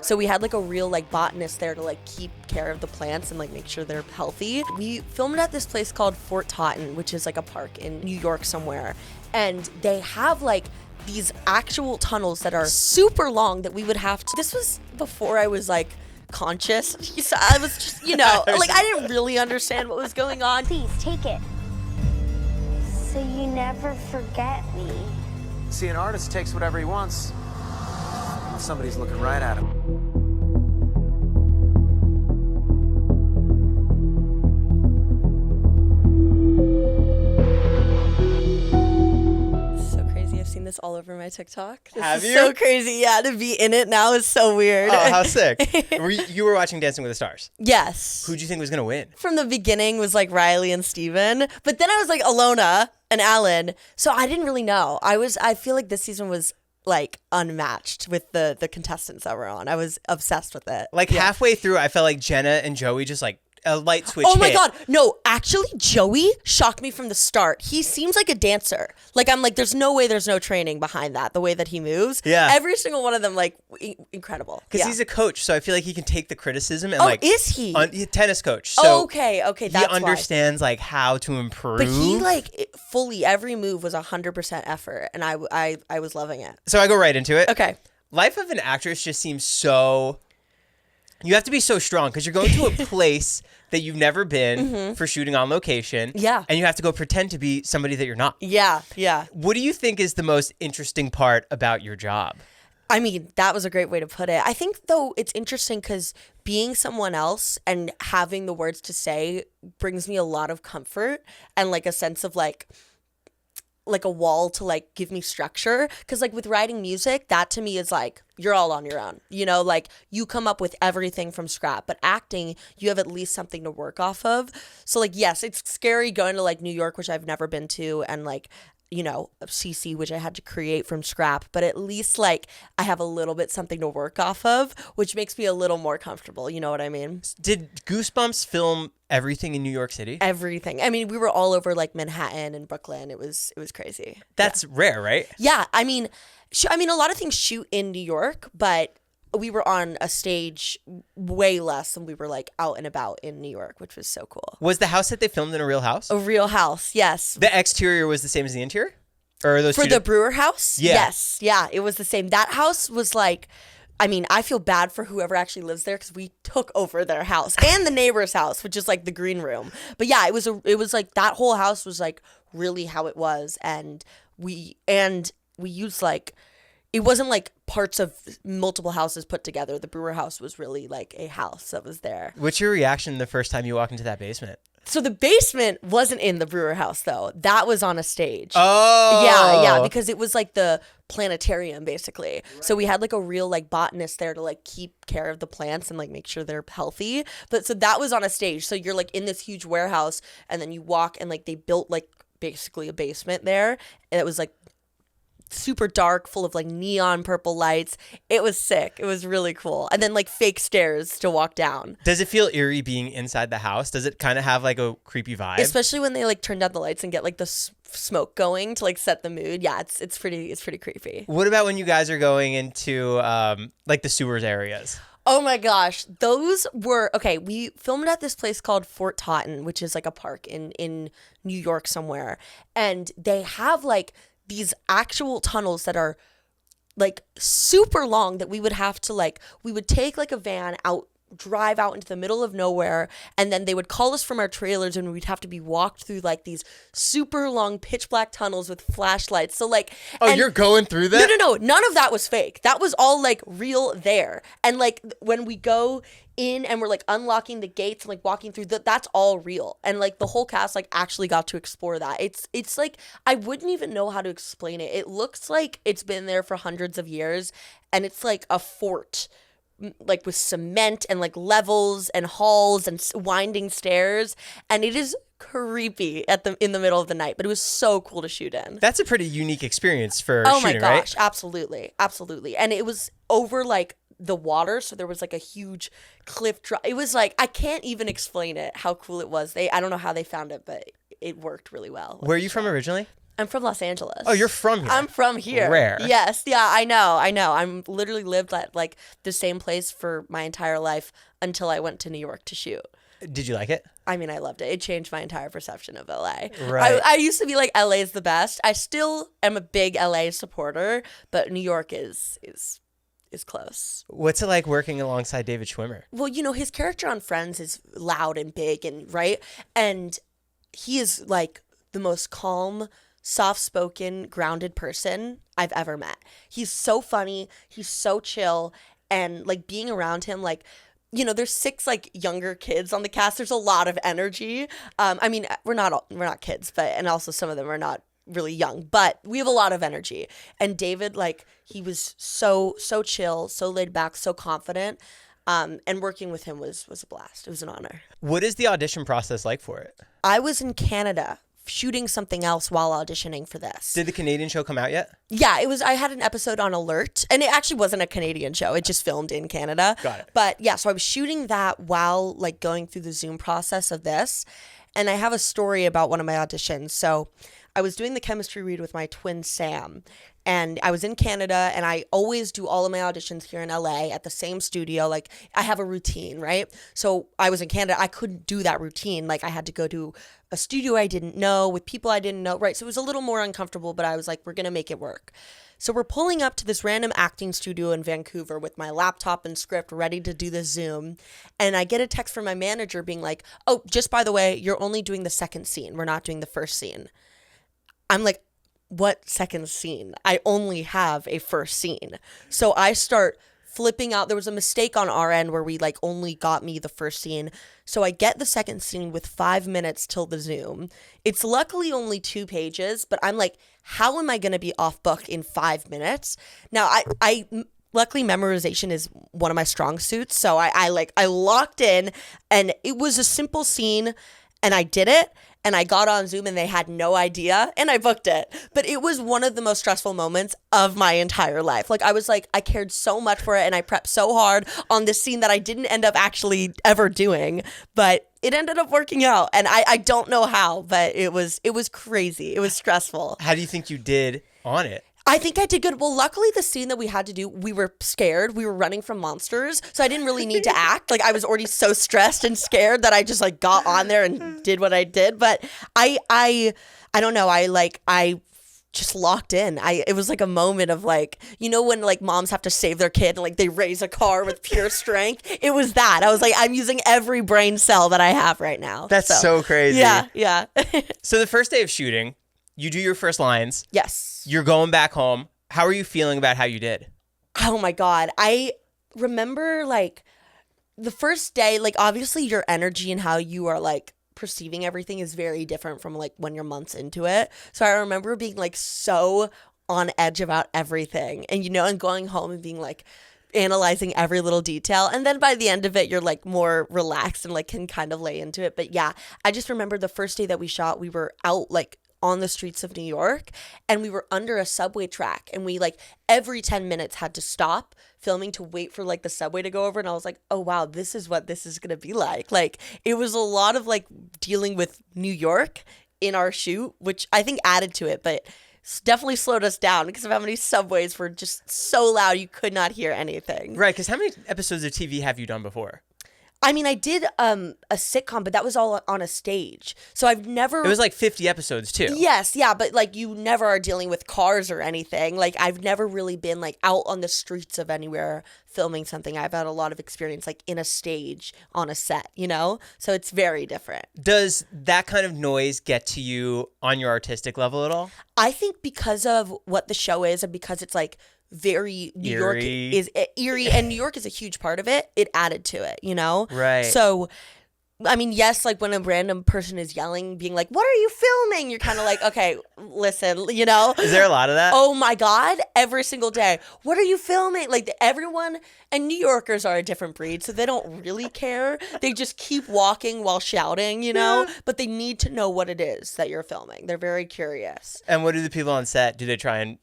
So we had like a real like botanist there to like keep care of the plants and like make sure they're healthy. We filmed at this place called Fort Totten, which is like a park in New York somewhere. And they have like these actual tunnels that are super long that we would have to. This was before I was like conscious. So I was just, you know, like I didn't really understand what was going on. Please take it. So you never forget me. See, an artist takes whatever he wants. Somebody's looking right at him. So crazy. I've seen this all over my TikTok. This Have is you? so crazy. Yeah, to be in it now is so weird. Oh, how sick. You were watching Dancing with the Stars. Yes. Who'd you think was going to win? From the beginning was like Riley and Steven, but then I was like Alona and Alan. So I didn't really know. I feel like this season was like unmatched with the contestants that were on. I was obsessed with it. Like halfway through, I felt like Jenna and Joey just like a light switch Oh my hit. God. No, actually, Joey shocked me from the start. He seems like a dancer. Like, I'm like, there's no way there's no training behind that, the way that he moves. Yeah. Every single one of them, like, incredible. Because he's a coach, so I feel like he can take the criticism and like... is he? He's a tennis coach. So okay, that's he why. understands like how to improve. But he like fully, every move was 100% effort, and I was loving it. So I go right into it. Okay. Life of an actress just seems so... You have to be so strong because you're going to a place that you've never been for shooting on location. Yeah. And you have to go pretend to be somebody that you're not. Yeah. What do you think is the most interesting part about your job? I mean, that was a great way to put it. I think, though, it's interesting because being someone else and having the words to say brings me a lot of comfort and like a sense of like a wall to like give me structure. Because like with writing music, that to me is like you're all on your own, you know, like you come up with everything from scratch. But acting, you have at least something to work off of. So like, yes, it's scary going to like New York, which I've never been to, and like, you know, CC, which I had to create from scratch, but at least like I have a little bit something to work off of, which makes me a little more comfortable. You know what I mean? Did Goosebumps film everything in New York City? Everything. I mean, we were all over like Manhattan and Brooklyn. It was crazy. That's rare, right? Yeah. I mean, a lot of things shoot in New York, but we were on a stage way less than we were like out and about in New York, which was so cool. Was the house that they filmed in a real house? A real house, yes. The exterior was the same as the interior? Or are those For two the Brewer house? Yeah. Yes. Yeah, it was the same. That house was like, I mean, I feel bad for whoever actually lives there because we took over their house and the neighbor's house, which is like the green room. But yeah, it was like that whole house was like really how it was, and we used like, it wasn't like parts of multiple houses put together. The Brewer house was really like a house that was there. What's your reaction the first time you walk into that basement? So the basement wasn't in the Brewer house though. That was on a stage. Oh. Yeah, because it was like the planetarium basically. Right. So we had like a real like botanist there to like keep care of the plants and like make sure they're healthy. But so that was on a stage. So you're like in this huge warehouse and then you walk and like they built like basically a basement there. And it was like super dark, full of like neon purple lights. It was sick. It was really cool. And then like fake stairs to walk down. Does it feel eerie being inside the house? Does it kind of have like a creepy vibe? Especially when they like turn down the lights and get like the smoke going to like set the mood. Yeah, it's pretty creepy. What about when you guys are going into like the sewers areas? Oh my gosh. Those were, okay, we filmed at this place called Fort Totten, which is like a park in New York somewhere. And they have like these actual tunnels that are like super long that we would have to like, we would take like a van out, drive out into the middle of nowhere, and then they would call us from our trailers and we'd have to be walked through like these super long pitch black tunnels with flashlights. So like, oh, you're going through that? No, none of that was fake. That was all like real there. And like when we go in and we're like unlocking the gates and like walking through that's all real. And like the whole cast like actually got to explore that. It's like, I wouldn't even know how to explain it. It looks like it's been there for hundreds of years, and it's like a fort, like with cement and like levels and halls and winding stairs, and it is creepy in the middle of the night, but it was so cool to shoot in. That's a pretty unique experience for oh shooting, my gosh, right? absolutely. And it was over like the water, so there was like a huge cliff drop. It was like, I can't even explain it how cool it was. I don't know how they found it, but it worked really well. Where are you from originally? I'm from Los Angeles. Oh, you're from here. I'm from here. Rare. Yes. Yeah, I know. I'm literally lived at like the same place for my entire life until I went to New York to shoot. Did you like it? I mean, I loved it. It changed my entire perception of LA. Right. I used to be like, LA is the best. I still am a big LA supporter, but New York is close. What's it like working alongside David Schwimmer? Well, you know, his character on Friends is loud and big and right. And he is like the most calm, soft-spoken, grounded person I've ever met. He's so funny. He's so chill. And like being around him, like, you know, there's 6 like younger kids on the cast. There's a lot of energy. I mean, we're not kids, but and also some of them are not really young, but we have a lot of energy. And David, like, he was so chill, so laid back, so confident. And working with him was a blast. It was an honor. What is the audition process like for it? I was in Canada shooting something else while auditioning for this. Did the Canadian show come out yet? Yeah, it was. I had an episode on Alert, and it actually wasn't a Canadian show. It just filmed in Canada. Got it. But yeah, so I was shooting that while like going through the Zoom process of this, and I have a story about one of my auditions. So I was doing the chemistry read with my twin Sam, and I was in Canada, and I always do all of my auditions here in LA at the same studio. Like, I have a routine, right? So I was in Canada. I couldn't do that routine. Like, I had to go to a studio I didn't know with people I didn't know, right? So it was a little more uncomfortable, but I was like, we're going to make it work. So we're pulling up to this random acting studio in Vancouver with my laptop and script ready to do the Zoom. And I get a text from my manager being like, oh, just by the way, you're only doing the second scene. We're not doing the first scene. I'm like, what second scene? I only have a first scene. So I start flipping out. There was a mistake on our end where we like only got me the first scene. So I get the second scene with 5 minutes till the Zoom. It's luckily only 2 pages, but I'm like, how am I going to be off book in 5 minutes? Now I luckily memorization is one of my strong suits. So I locked in, and it was a simple scene, and I did it. And I got on Zoom and they had no idea, and I booked it. But it was one of the most stressful moments of my entire life. Like, I was like, I cared so much for it, and I prepped so hard on this scene that I didn't end up actually ever doing. But it ended up working out, and I don't know how, but it was crazy. It was stressful. How do you think you did on it? I think I did good. Well, luckily the scene that we had to do, we were scared. We were running from monsters. So I didn't really need to act. Like, I was already so stressed and scared that I just like got on there and did what I did. But I don't know. I just locked in. It was like a moment of like, you know, when like moms have to save their kid and like they raise a car with pure strength. It was that. I was like, I'm using every brain cell that I have right now. That's so crazy. Yeah. So the first day of shooting, you do your first lines. Yes. You're going back home. How are you feeling about how you did? Oh my God. I remember like the first day, like obviously your energy and how you are like perceiving everything is very different from like when you're months into it. So I remember being like so on edge about everything, and you know, and going home and being like analyzing every little detail. And then by the end of it, you're like more relaxed and like can kind of lay into it. But yeah, I just remember the first day that we shot, we were out like on the streets of New York, and we were under a subway track, and we like every 10 minutes had to stop filming to wait for like the subway to go over. And I was like, oh wow, this is what this is gonna be like. Like, it was a lot of like dealing with New York in our shoot, which I think added to it, but definitely slowed us down because of how many subways were just so loud you could not hear anything. Right, because how many episodes of TV have you done before? I mean, I did a sitcom, but that was all on a stage. So I've never... It was like 50 episodes too. Yes, yeah, but like you never are dealing with cars or anything. Like, I've never really been like out on the streets of anywhere filming something. I've had a lot of experience like in a stage on a set, you know? So it's very different. Does that kind of noise get to you on your artistic level at all? I think because of what the show is, and because it's like very New York is eerie, and New York is a huge part of it, it added to it, you know? Right. So I mean, yes, like when a random person is yelling, being like, what are you filming? You're kind of like, okay, listen, you know? Is there a lot of that? Oh my God, every single day. What are you filming? Like everyone, and New Yorkers are a different breed, so they don't really care. They just keep walking while shouting, you know? Yeah. But they need to know what it is that you're filming. They're very curious. And what do the people on set, do they try and...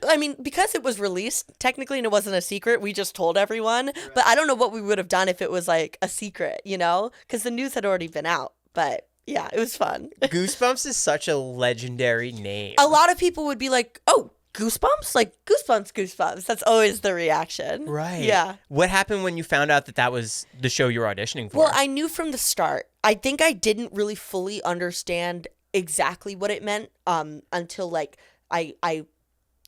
I mean, because it was released, technically, and it wasn't a secret, we just told everyone. Right. But I don't know what we would have done if it was like a secret, you know? Because the news had already been out, but Yeah, it was fun. Goosebumps is such a legendary name. A lot of people would be like, oh, Goosebumps? Like, Goosebumps. That's always the reaction. Right. Yeah. What happened when you found out that that was the show you were auditioning for? Well, I knew from the start. I think I didn't really fully understand exactly what it meant until, like, I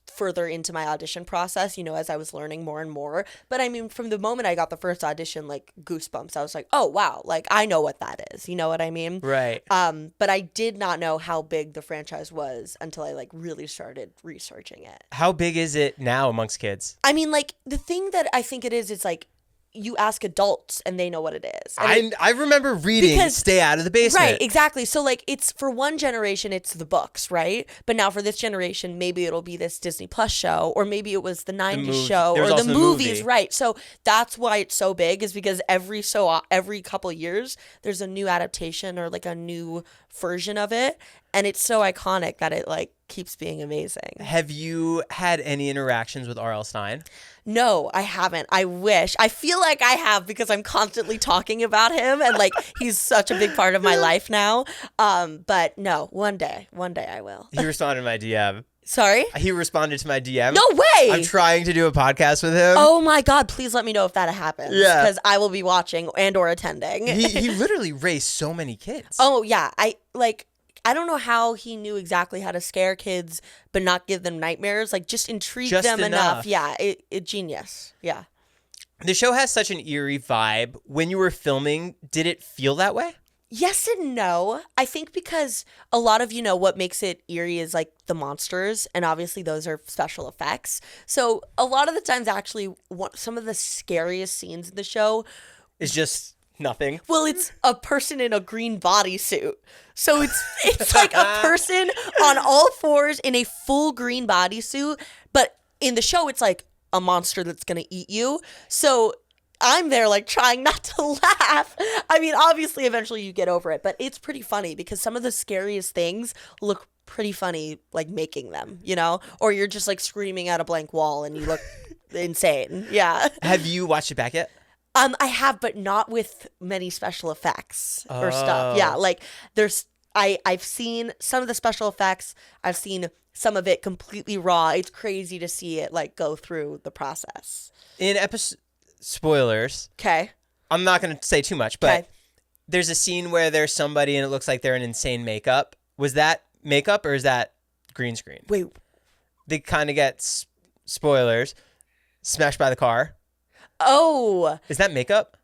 further into my audition process, as I was learning more and more. But I mean, from the moment I got the first audition, like Goosebumps, I was like, oh, wow, like I know what that is. You know what I mean? Right. But I did not know how big the franchise was until I like really started researching it. How big is it now amongst kids? I mean, like the thing that I think it is like, you ask adults and they know what it is. And I remember reading Stay Out of the Basement. Right, exactly. So like it's for one generation, it's the books, right? But now for this generation, maybe it'll be this Disney Plus show, or maybe it was the 90s show, or the movies, right? So that's why it's so big, is because every couple years there's a new adaptation or like a new version of it, and it's so iconic that it like keeps being amazing. Have you had any interactions with R.L. Stine? No, I haven't. I wish. I feel like I have, because I'm constantly talking about him, and like he's such a big part of my life now. But no, one day I will. He responded to my DM. Sorry? He responded to my DM. No way! I'm trying to do a podcast with him. Oh my God, please let me know if that happens. Yeah. Because I will be watching and or attending. He literally raised so many kids. Oh yeah. I don't know how he knew exactly how to scare kids but not give them nightmares. Like just intrigue them enough. Yeah, it genius. Yeah. The show has such an eerie vibe. When you were filming, did it feel that way? Yes and no. I think because a lot of, what makes it eerie is like the monsters, and obviously those are special effects. So a lot of the times actually some of the scariest scenes in the show is just nothing. Well, it's a person in a green bodysuit. So it's like a person on all fours in a full green bodysuit, but in the show it's like a monster that's going to eat you. So I'm there like trying not to laugh. I mean, obviously eventually you get over it, but it's pretty funny because some of the scariest things look pretty funny like making them, or you're just like screaming at a blank wall and you look insane. Yeah. Have you watched it back yet? I have, but not with many special effects or stuff. Yeah, like I've seen some of the special effects. I've seen some of it completely raw. It's crazy to see it like go through the process. In episode spoilers. Okay. I'm not going to say too much, but there's a scene where there's somebody and it looks like they're in insane makeup. Was that makeup or is that green screen? Wait. They kind of get spoilers smashed by the car. Oh. Is that makeup?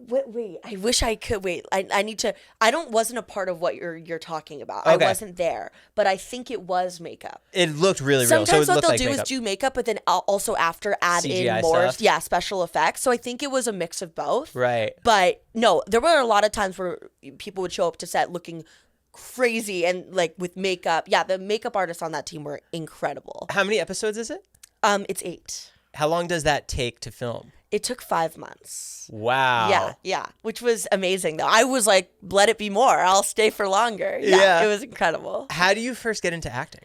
Wait. I wish I could. Wait. I need to. Wasn't a part of what you're talking about. Okay. I wasn't there, but I think it was makeup. It looked really real. Sometimes so it what they'll like do makeup. is do makeup, but then also after add CGI in more, stuff. Special effects. So I think it was a mix of both. Right. But no, there were a lot of times where people would show up to set looking crazy and like with makeup. Yeah, the makeup artists on that team were incredible. How many episodes is it? It's 8. How long does that take to film? It took 5 months. Wow. Yeah, which was amazing though. I was like, let it be more. I'll stay for longer. Yeah. It was incredible. How do you first get into acting?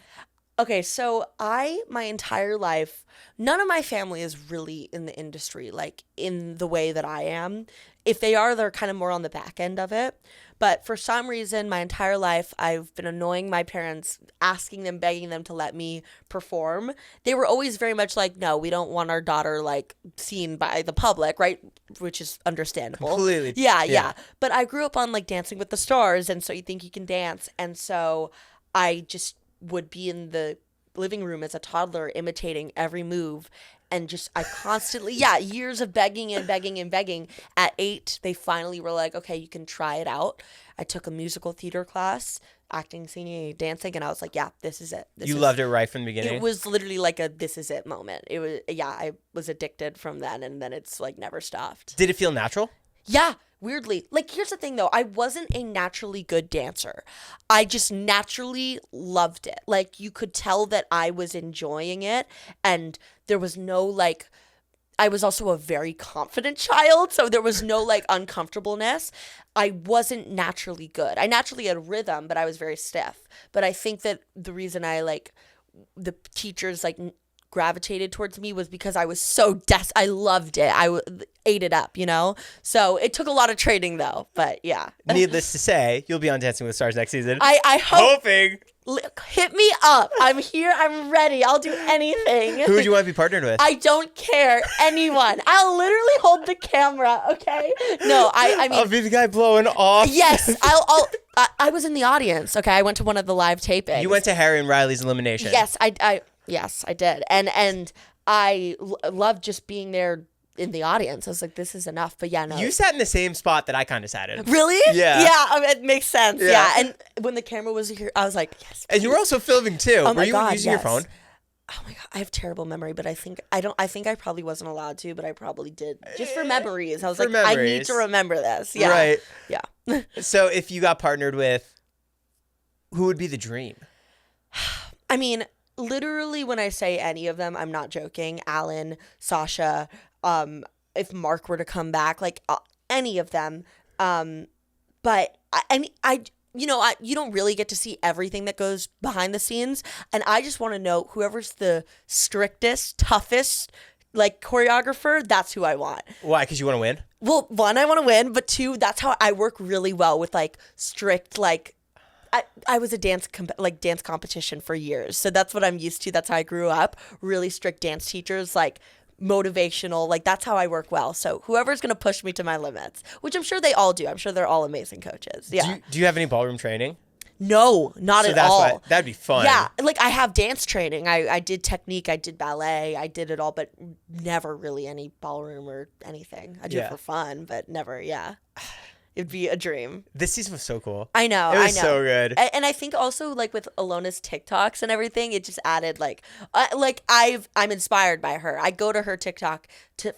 Okay, so my entire life, none of my family is really in the industry, like in the way that I am. If they are, they're kind of more on the back end of it. But for some reason, my entire life, I've been annoying my parents, asking them, begging them to let me perform. They were always very much like, no, we don't want our daughter like seen by the public, right? Which is understandable. Completely. Yeah. But I grew up on like Dancing with the Stars, and So You Think You Can Dance. And so I just would be in the living room as a toddler imitating every move. And just, I constantly, years of begging. At 8, they finally were like, okay, you can try it out. I took a musical theater class, acting, singing, dancing, and I was like, yeah, this is it. You loved it right from the beginning? It was literally like a this is it moment. It was, I was addicted from then, and then it's like never stopped. Did it feel natural? Yeah. Weirdly, like here's the thing though, I wasn't a naturally good dancer. I just naturally loved it. Like you could tell that I was enjoying it, and there was no like, I was also a very confident child, so there was no like uncomfortableness. I wasn't naturally good. I naturally had rhythm, but I was very stiff. But I think that the reason I like the teachers like gravitated towards me was because I was so I loved it. Ate it up, you know? So it took a lot of training though, but yeah. Needless to say, you'll be on Dancing with the Stars next season. I hope. Hoping. Hit me up. I'm here. I'm ready. I'll do anything. Who would you want to be partnered with? I don't care. Anyone. I'll literally hold the camera, okay? No, I mean. I'll be the guy blowing off. Yes, I was in the audience, okay? I went to one of the live tapings. You went to Harry and Riley's elimination. Yes, yes, I did. And I loved just being there in the audience. I was like, this is enough. But yeah, no. You sat in the same spot that I kind of sat in. Really? Yeah. Yeah, I mean, it makes sense. Yeah. And when the camera was here, I was like, yes. Please. And you were also filming too. Oh were you using your phone? Oh my God, I have terrible memory, but I think I probably wasn't allowed to, but I probably did. Just for memories. I was like, I need to remember this. Yeah. Right. Yeah. So if you got partnered with, who would be the dream? I mean, literally when I say any of them, I'm not joking. Alan, Sasha, if Mark were to come back, like any of them. But you don't really get to see everything that goes behind the scenes. And I just want to know whoever's the strictest, toughest, like choreographer, that's who I want. Why? Because you want to win? Well, one, I want to win, but two, that's how I work really well with like strict, like, I was a dance competition for years. So that's what I'm used to. That's how I grew up. Really strict dance teachers, like motivational, like that's how I work well. So whoever's going to push me to my limits, which I'm sure they all do. I'm sure they're all amazing coaches. Yeah. Do you have any ballroom training? No, not at all. That'd be fun. Yeah. Like I have dance training. I did technique. I did ballet. I did it all, but never really any ballroom or anything. I do it for fun, but never. Yeah. It'd be a dream. This season was so cool. I know. It was so good. And I think also like with Alona's TikToks and everything, it just added I'm inspired by her. I go to her TikTok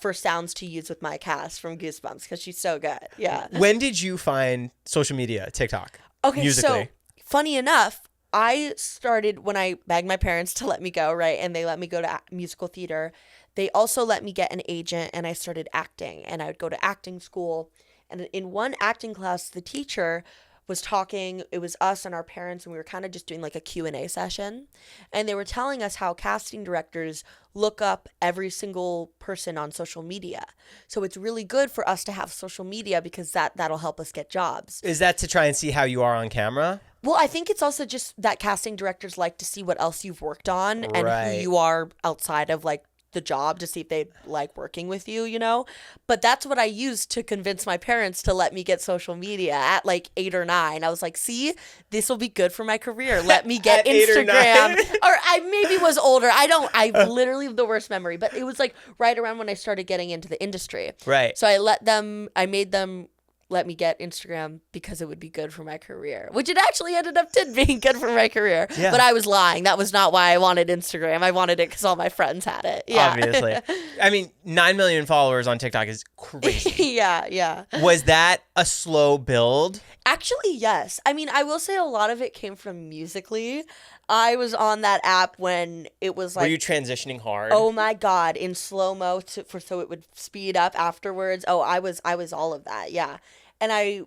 for sounds to use with my cast from Goosebumps because she's so good. Yeah. When did you find social media, TikTok? Okay, musically? So funny enough, I started when I begged my parents to let me go, right? And they let me go to musical theater. They also let me get an agent and I started acting and I would go to acting school. And in one acting class, the teacher was talking, it was us and our parents, and we were kind of just doing like a Q&A session. And they were telling us how casting directors look up every single person on social media. So it's really good for us to have social media because that'll help us get jobs. Is that to try and see how you are on camera? Well, I think it's also just that casting directors like to see what else you've worked on and Right. who you are outside of like the job to see if they like working with you, you know? But that's what I used to convince my parents to let me get social media at like 8 or 9. I was like, see, this will be good for my career. Let me get At 8 or 9? Instagram. Or I maybe was older. I literally have the worst memory, but it was like right around when I started getting into the industry. Right. So I made them let me get Instagram because it would be good for my career, which it actually ended up being good for my career. Yeah. But I was lying. That was not why I wanted Instagram. I wanted it because all my friends had it. Yeah. Obviously. I mean, 9 million followers on TikTok is crazy. Yeah. Was that a slow build? Actually, yes. I mean, I will say a lot of it came from Musical.ly. I was on that app when it was like... Were you transitioning hard? Oh my God, in slow-mo so it would speed up afterwards. Oh, I was all of that, yeah. And I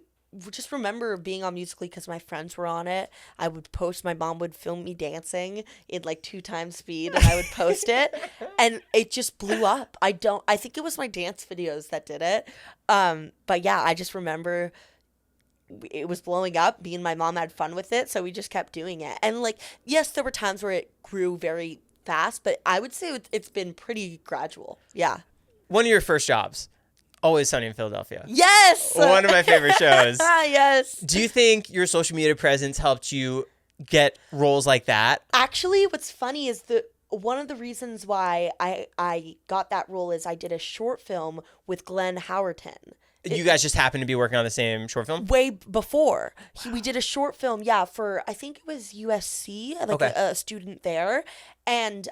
just remember being on Musical.ly because my friends were on it. I would post, my mom would film me dancing in like 2 times speed and I would post it. And it just blew up. I think it was my dance videos that did it. But yeah, I just remember... it was blowing up. Me and my mom had fun with it, so we just kept doing it. And like, yes, there were times where it grew very fast, but I would say it's been pretty gradual. Yeah. One of your first jobs, Always Sunny in Philadelphia. Yes. One of my favorite shows. Yes. Do you think your social media presence helped you get roles like that? Actually, what's funny is one of the reasons why I got that role is I did a short film with Glenn Howerton. You guys just happened to be working on the same short film? Way before. We did a short film, for, I think it was USC, like a student there. And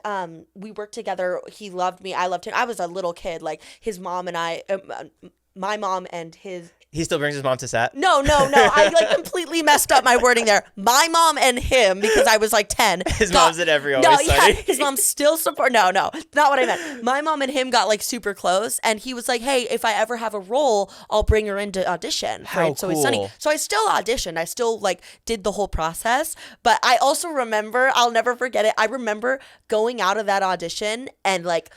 we worked together. He loved me. I loved him. I was a little kid. Like, his mom and I, my mom and his. He still brings his mom to set? No. I like completely messed up my wording there. My mom and him, because I was like 10. His mom's at every Always Sunny. Yeah, his mom still support. No, not what I meant. My mom and him got like super close, and he was like, "Hey, if I ever have a role, I'll bring her in to audition." How So It's Sunny. cool. So I still auditioned. I still like did the whole process. But I also remember, I'll never forget it. I remember going out of that audition and like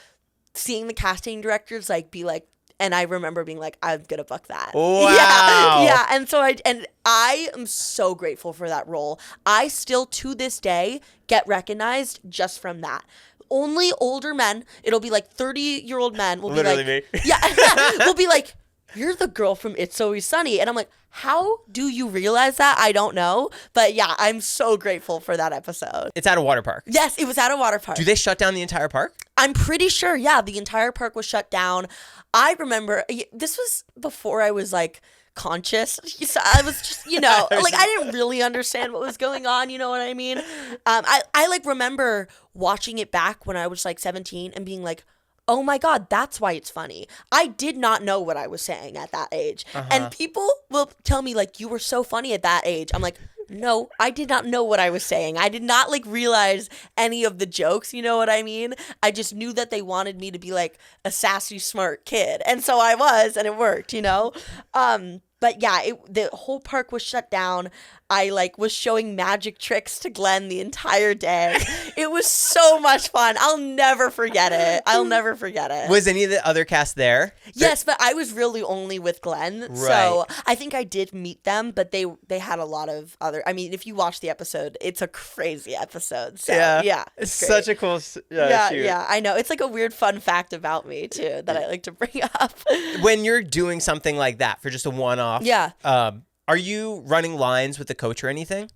seeing the casting directors like be like. And I remember being like, I'm gonna book that. Wow. Yeah. And so I am so grateful for that role. I still to this day get recognized just from that. Only older men, it'll be like 30-year-old men will Literally be like, me. Yeah, will be like, you're the girl from It's Always Sunny. And I'm like, how do you realize that? I don't know. But yeah, I'm so grateful for that episode. It's at a water park. Yes, it was at a water park. Do they shut down the entire park? I'm pretty sure, yeah, the entire park was shut down. I remember, this was before I was like conscious. So I was just, like I didn't really understand what was going on, you know what I mean? I like remember watching it back when I was like 17 and being like, oh my God, that's why it's funny. I did not know what I was saying at that age. And people will tell me like, you were so funny at that age. I'm like, no, I did not know what I was saying. I did not like realize any of the jokes, you know what I mean? I just knew that they wanted me to be like a sassy, smart kid. And so I was, and it worked, But yeah, the whole park was shut down. I like was showing magic tricks to Glenn the entire day. It was so much fun. I'll never forget it. Was any of the other cast there? Yes, but I was really only with Glenn. So I think I did meet them, but they had a lot of other. I mean, if you watch the episode, it's a crazy episode. So yeah, it's great. such a cool shoot. Yeah, I know. It's like a weird fun fact about me too that I like to bring up. When you're doing something like that for just a one-off, are you running lines with the coach or anything?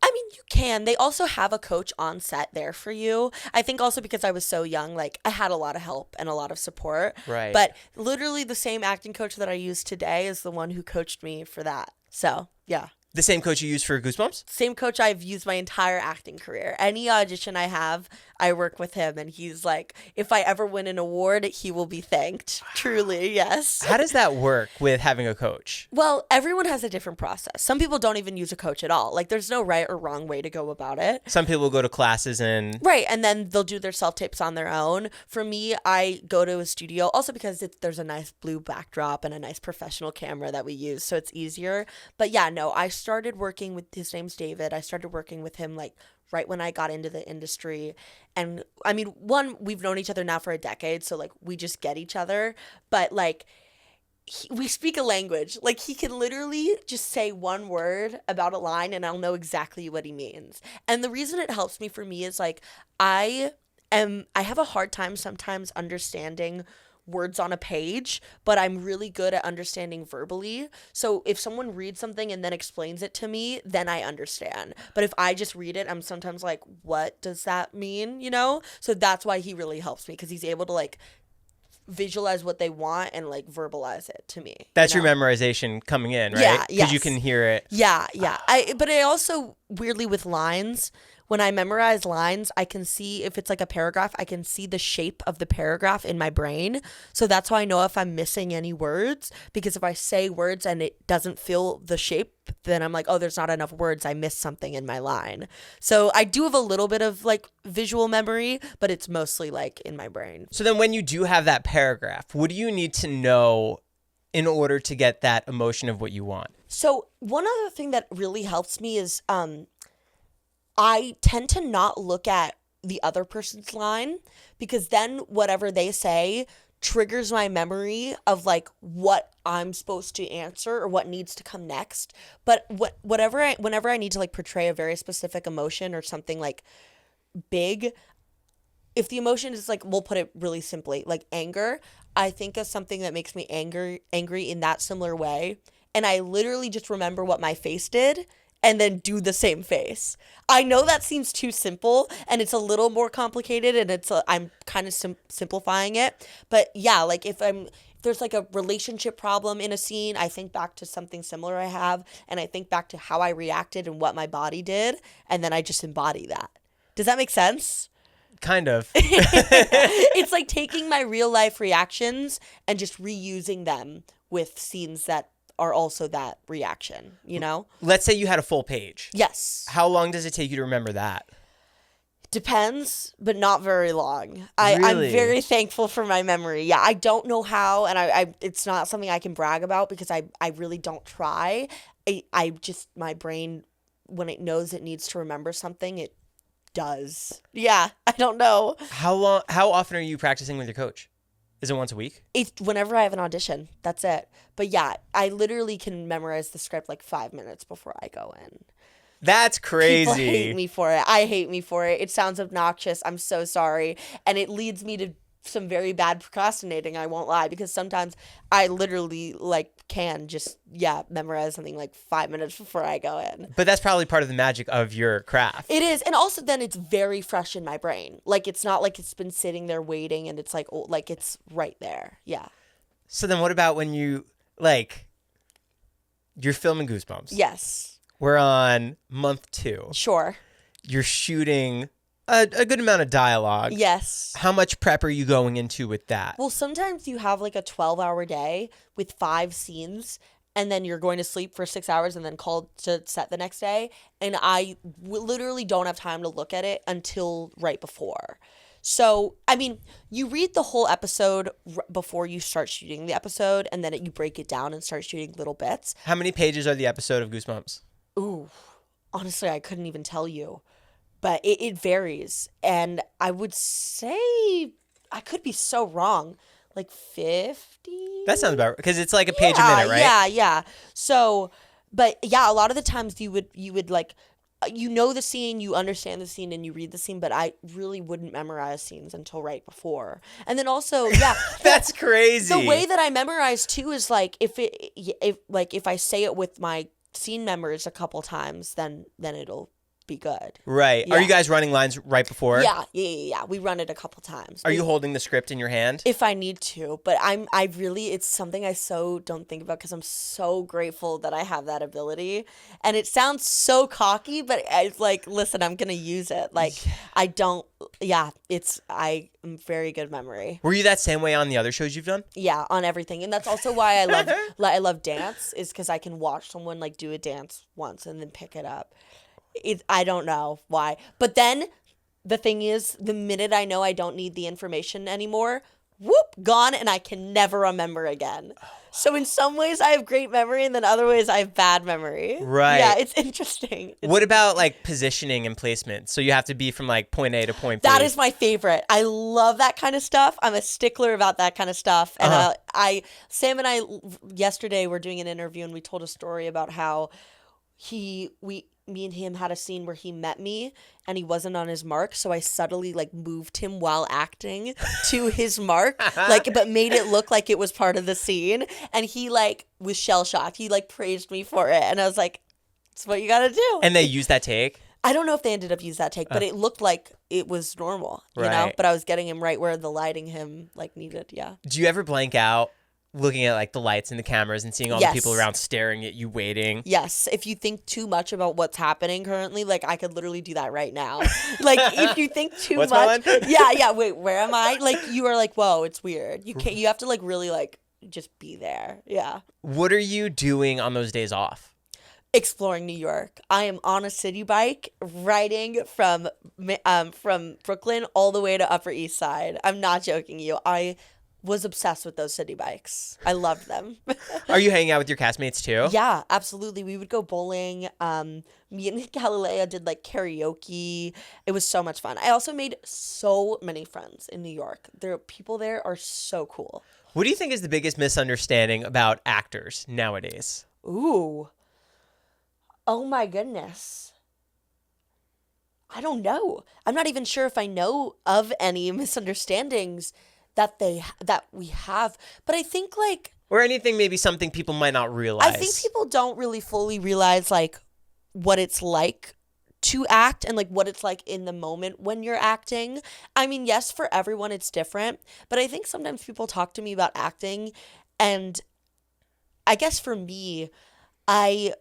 I mean, you can. They also have a coach on set there for you. I think also because I was so young, like I had a lot of help and a lot of support. Right. But literally the same acting coach that I use today is the one who coached me for that. So, yeah. The same coach you used for Goosebumps? Same coach I've used my entire acting career. Any audition I have, I work with him. And he's like, if I ever win an award, he will be thanked. Truly, yes. How does that work with having a coach? Well, everyone has a different process. Some people don't even use a coach at all. Like, there's no right or wrong way to go about it. Some people go to classes and... Right, and then they'll do their self-tapes on their own. For me, I go to a studio, also because there's a nice blue backdrop and a nice professional camera that we use, so it's easier. But yeah, no, I started working with, his name's David. I started working with him, like, right when I got into the industry. And, I mean, we've known each other now for a decade, so, like, we just get each other. But, like... we speak a language. Like, he can literally just say one word about a line and I'll know exactly what he means. And the reason it helps me for me is like I have a hard time sometimes understanding words on a page, but I'm really good at understanding verbally. So if someone reads something and then explains it to me, then I understand. But if I just read it, I'm sometimes like, what does that mean? So that's why he really helps me, because he's able to like visualize what they want and like verbalize it to me. That's your memorization coming in, right? Yeah, Because you can hear it. Yeah. But I also, weirdly with lines, when I memorize lines, I can see if it's like a paragraph, I can see the shape of the paragraph in my brain. So that's how I know if I'm missing any words, because if I say words and it doesn't feel the shape, then I'm like, oh, there's not enough words. I missed something in my line. So I do have a little bit of like visual memory, but it's mostly like in my brain. So then when you do have that paragraph, what do you need to know in order to get that emotion of what you want? So one other thing that really helps me is I tend to not look at the other person's line, because then whatever they say triggers my memory of like what I'm supposed to answer or what needs to come next. But whenever I need to like portray a very specific emotion or something like big, if the emotion is like, we'll put it really simply, like anger, I think of something that makes me angry in that similar way. And I literally just remember what my face did and then do the same face. I know that seems too simple and it's a little more complicated, and I'm kind of simplifying it. But yeah, like if there's like a relationship problem in a scene, I think back to something similar I have, and I think back to how I reacted and what my body did, and then I just embody that. Does that make sense? Kind of. It's like taking my real life reactions and just reusing them with scenes that are also that reaction, you know? Let's say you had a full page. Yes. How long does it take you to remember that? Depends, but not very long. Really? I'm very thankful for my memory. Yeah, I don't know how, and I it's not something I can brag about because I really don't try. I just, my brain, when it knows it needs to remember something, it does. Yeah, I don't know. How often are you practicing with your coach? Is it once a week? It's whenever I have an audition. That's it. But yeah, I literally can memorize the script like 5 minutes before I go in. That's crazy. People hate me for it. I hate me for it. It sounds obnoxious. I'm so sorry. And it leads me to some very bad procrastinating, I won't lie, because sometimes I literally like can just memorize something like 5 minutes before I go in. But that's probably part of the magic of your craft. It is. And also then it's very fresh in my brain. Like it's not like it's been sitting there waiting and it's like, oh, like it's right there. Yeah. So then what about when you like you're filming Goosebumps? Yes. We're on month 2. Sure. You're shooting a good amount of dialogue. Yes. How much prep are you going into with that? Well, sometimes you have like a 12-hour day with 5 scenes and then you're going to sleep for 6 hours and then called to set the next day. And I literally don't have time to look at it until right before. So, I mean, you read the whole episode before you start shooting the episode and then you break it down and start shooting little bits. How many pages are the episode of Goosebumps? Ooh, honestly, I couldn't even tell you. But it varies. And I would say, I could be so wrong, like 50? That sounds about right. Because it's like a page a minute, right? Yeah. So, but yeah, a lot of the times you would like, you know the scene, you understand the scene, and you read the scene, but I really wouldn't memorize scenes until right before. And then also, yeah. That's crazy. The way that I memorize too is like, if I say it with my scene members a couple times, then it'll be good. Right. Yeah. Are you guys running lines right before? Yeah. We run it a couple times. Are you holding the script in your hand? If I need to, but it's something I so don't think about because I'm so grateful that I have that ability. And it sounds so cocky, but it's like, listen, I'm going to use it. Like I'm very good memory. Were you that same way on the other shows you've done? Yeah, on everything. And that's also why I love dance is because I can watch someone like do a dance once and then pick it up. I don't know why. But then the thing is, the minute I know I don't need the information anymore, whoop, gone, and I can never remember again. So in some ways I have great memory and then other ways I have bad memory. Right. Yeah, it's interesting. What about like positioning and placement? So you have to be from like point A to point B. That is my favorite. I love that kind of stuff. I'm a stickler about that kind of stuff. And Sam and I yesterday were doing an interview and we told a story about how me and him had a scene where he met me and he wasn't on his mark, so I subtly like moved him while acting to his mark, like, but made it look like it was part of the scene, and he like was shell-shocked. He like praised me for it, and I was like, it's what you gotta do. And they used that take? I don't know if they ended up using that take, but it looked like it was normal, you know, but I was getting him right where the lighting him like needed. Yeah. Do you ever blank out looking at like the lights and the cameras and seeing all the people around staring at you waiting? Yes. If you think too much about what's happening currently, like I could literally do that right now. Like if you think too What's much. my line? Yeah. Wait, where am I? Like you are like, whoa, it's weird. You have to like really like just be there. Yeah. What are you doing on those days off? Exploring New York. I am on a city bike riding from Brooklyn all the way to Upper East Side. I'm not joking you. I was obsessed with those city bikes. I loved them. Are you hanging out with your castmates too? Yeah, absolutely. We would go bowling. Me and Galilea did like karaoke. It was so much fun. I also made so many friends in New York. People there are so cool. What do you think is the biggest misunderstanding about actors nowadays? Ooh. Oh my goodness. I don't know. I'm not even sure if I know of any misunderstandings that we have, but I think like, or anything, maybe something people might not realize. I think people don't really fully realize like what it's like to act and like what it's like in the moment when you're acting. I mean, yes, for everyone it's different, but I think sometimes people talk to me about acting, and I guess for me, I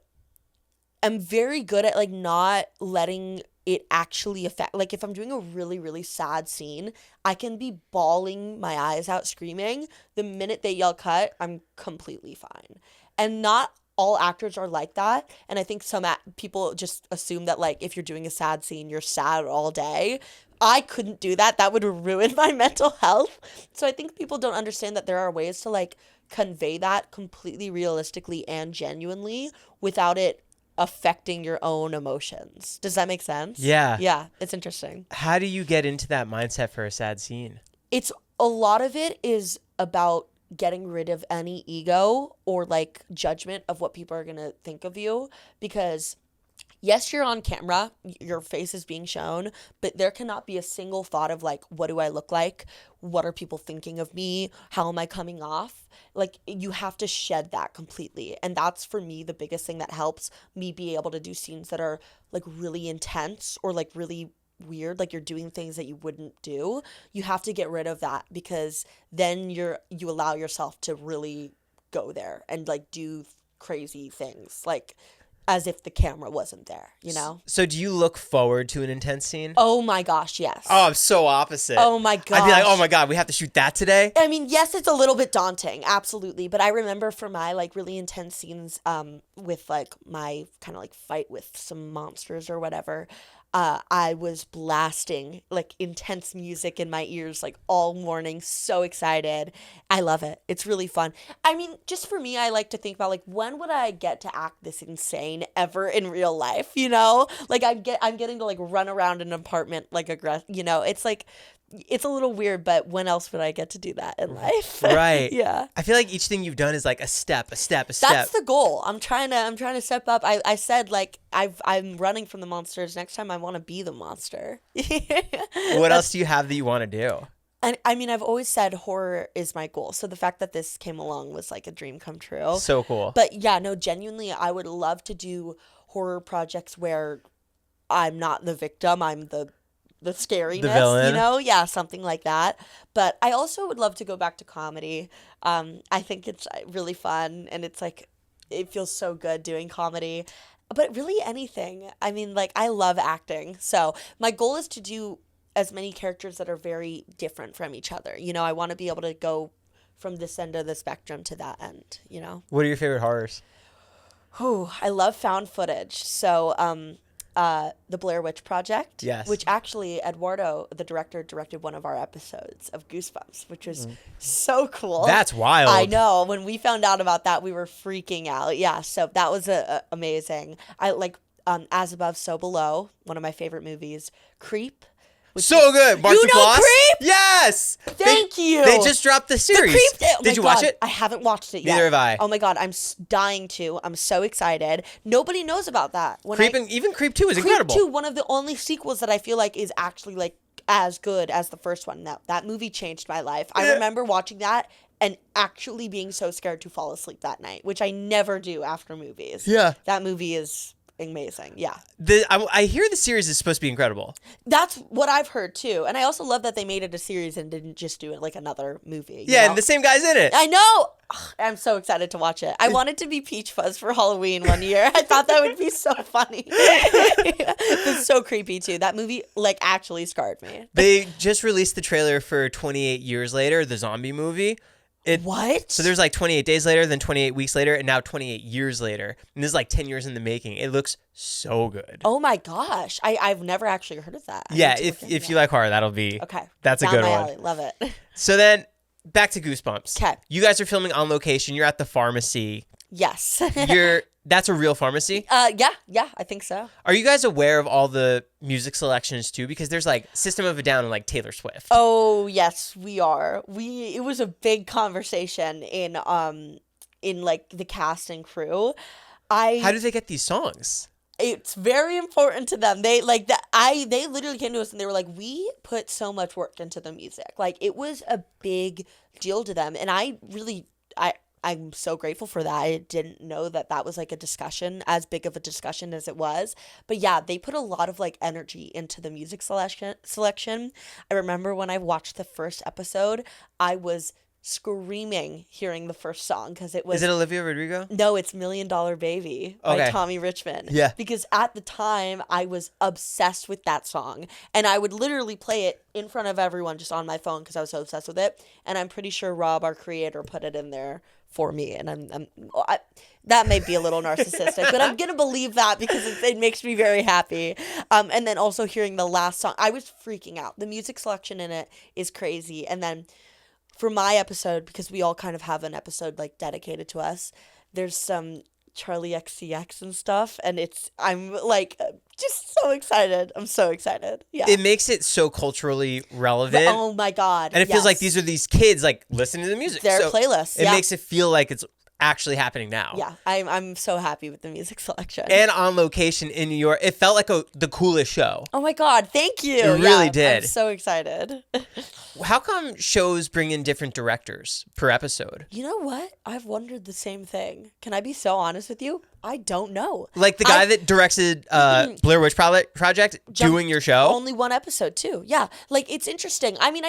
am very good at like not letting it actually affect, like if I'm doing a really, really sad scene, I can be bawling my eyes out screaming. The minute they yell cut, I'm completely fine. And not all actors are like that. And I think some people just assume that like if you're doing a sad scene, you're sad all day. I couldn't do that. That would ruin my mental health. So I think people don't understand that there are ways to like convey that completely realistically and genuinely without it affecting your own emotions. Does that make sense? Yeah. Yeah, it's interesting. How do you get into that mindset for a sad scene? It's a lot of it is about getting rid of any ego or like judgment of what people are going to think of you, because yes, you're on camera, your face is being shown, but there cannot be a single thought of like, what do I look like? What are people thinking of me? How am I coming off? Like, you have to shed that completely. And that's, for me, the biggest thing that helps me be able to do scenes that are like really intense or like really weird, like you're doing things that you wouldn't do. You have to get rid of that, because then you allow yourself to really go there and like do crazy things, like as if the camera wasn't there, you know? So do you look forward to an intense scene? Oh my gosh, yes. Oh, I'm so opposite. Oh my gosh. I'd be like, oh my God, we have to shoot that today? I mean, yes, it's a little bit daunting, absolutely. But I remember for my like really intense scenes with like my kind of like fight with some monsters or whatever, I was blasting like intense music in my ears like all morning, so excited. I love it. It's really fun. I mean, just for me, I like to think about like, when would I get to act this insane ever in real life, you know? Like I'm getting to like run around an apartment like you know, it's like, it's a little weird, but when else would I get to do that in life? Right. Yeah. I feel like each thing you've done is like a step. That's the goal. I'm trying to step up. I said like I'm running from the monsters. Next time I want to be the monster. What else do you have that you want to do? And I mean, I've always said horror is my goal. So the fact that this came along was like a dream come true. So cool. But yeah, no, genuinely, I would love to do horror projects where I'm not the victim. I'm the scariness, the villain. You know? Yeah, something like that. But I also would love to go back to comedy. I think it's really fun, and it's like, it feels so good doing comedy. But really anything. I mean, like, I love acting. So my goal is to do as many characters that are very different from each other. You know, I want to be able to go from this end of the spectrum to that end, you know? What are your favorite horrors? I love found footage. So, the Blair Witch Project, yes, which actually Eduardo, the director, directed one of our episodes of Goosebumps, which was so cool. That's wild. I know. When we found out about that, we were freaking out. Yeah, so that was amazing. I like As Above, So Below, one of my favorite movies. Creep. So good. Mark You know Duplass? Creep? Yes. Thank you. They just dropped the series. Did you watch it? I haven't watched it yet. Neither have I. Oh my God, I'm dying to. I'm so excited. Nobody knows about that. Even Creep 2 is incredible. Creep 2, one of the only sequels that I feel like is actually like as good as the first one. That movie changed my life. I remember watching that and actually being so scared to fall asleep that night, which I never do after movies. Yeah. That movie is amazing. Yeah. I hear the series is supposed to be incredible. That's what I've heard too. And I also love that they made it a series and didn't just do it like another movie. Yeah, know? and the same guy's in it. I know. Ugh, I'm so excited to watch it. I wanted to be Peach Fuzz for Halloween one year. I thought that would be so funny. It's so creepy too. That movie like actually scarred me. They just released the trailer for 28 Years Later, the zombie movie. What? So there's like 28 days later, then 28 weeks later, and now 28 years later. And this is like 10 years in the making. It looks so good. Oh my gosh. I've never actually heard of that. Yeah, if you like horror, that'll be... Okay. That's a Down good my one. alley. Love it. So then, back to Goosebumps. Okay. You guys are filming on location. You're at the pharmacy. Yes. That's a real pharmacy? Yeah, I think so. Are you guys aware of all the music selections too? Because there's like System of a Down and like Taylor Swift. Oh yes, we are. It was a big conversation in like the cast and crew. How do they get these songs? It's very important to them. They like that. They literally came to us and they were like, we put so much work into the music. Like it was a big deal to them, and I'm so grateful for that. I didn't know that was like a discussion, as big of a discussion as it was. But yeah, they put a lot of like energy into the music selection. I remember when I watched the first episode, I was screaming hearing the first song because it was. Is it Olivia Rodrigo? No, it's $1 Million Baby by Okay. Tommy Richmond. Yeah. Because at the time, I was obsessed with that song. And I would literally play it in front of everyone just on my phone because I was so obsessed with it. And I'm pretty sure Rob, our creator, put it in there for me. And that may be a little narcissistic, but I'm going to believe that because it makes me very happy. And then also hearing the last song, I was freaking out. The music selection in it is crazy. And then for my episode, because we all kind of have an episode like dedicated to us, there's some Charlie XCX and stuff, and I'm like just so excited. I'm so excited. Yeah. It makes it so culturally relevant. Oh my God. And it feels like these are these kids like listening to the music. Their So playlists. It makes it feel like it's actually happening now. Yeah. I'm so happy with the music selection. And on location in New York, it felt like the coolest show. Oh my God, thank you. It really did. I'm so excited. How come shows bring in different directors per episode? You know what? I've wondered the same thing. Can I be so honest with you? I don't know. Like the guy that directed Blair Witch Project doing your show? Only one episode too. Yeah. Like it's interesting. I mean,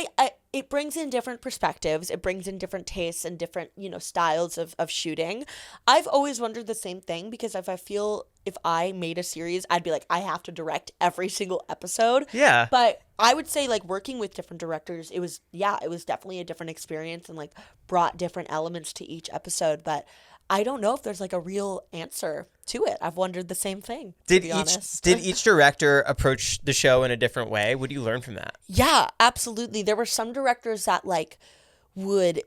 it brings in different perspectives. It brings in different tastes and different, styles of shooting. I've always wondered the same thing because if I made a series, I'd be like, I have to direct every single episode. Yeah. But I would say like working with different directors, it was definitely a different experience and like brought different elements to each episode. But I don't know if there's like a real answer to it. I've wondered the same thing, to be honest. Did each director approach the show in a different way? What do you learn from that? Yeah, absolutely. There were some directors that like would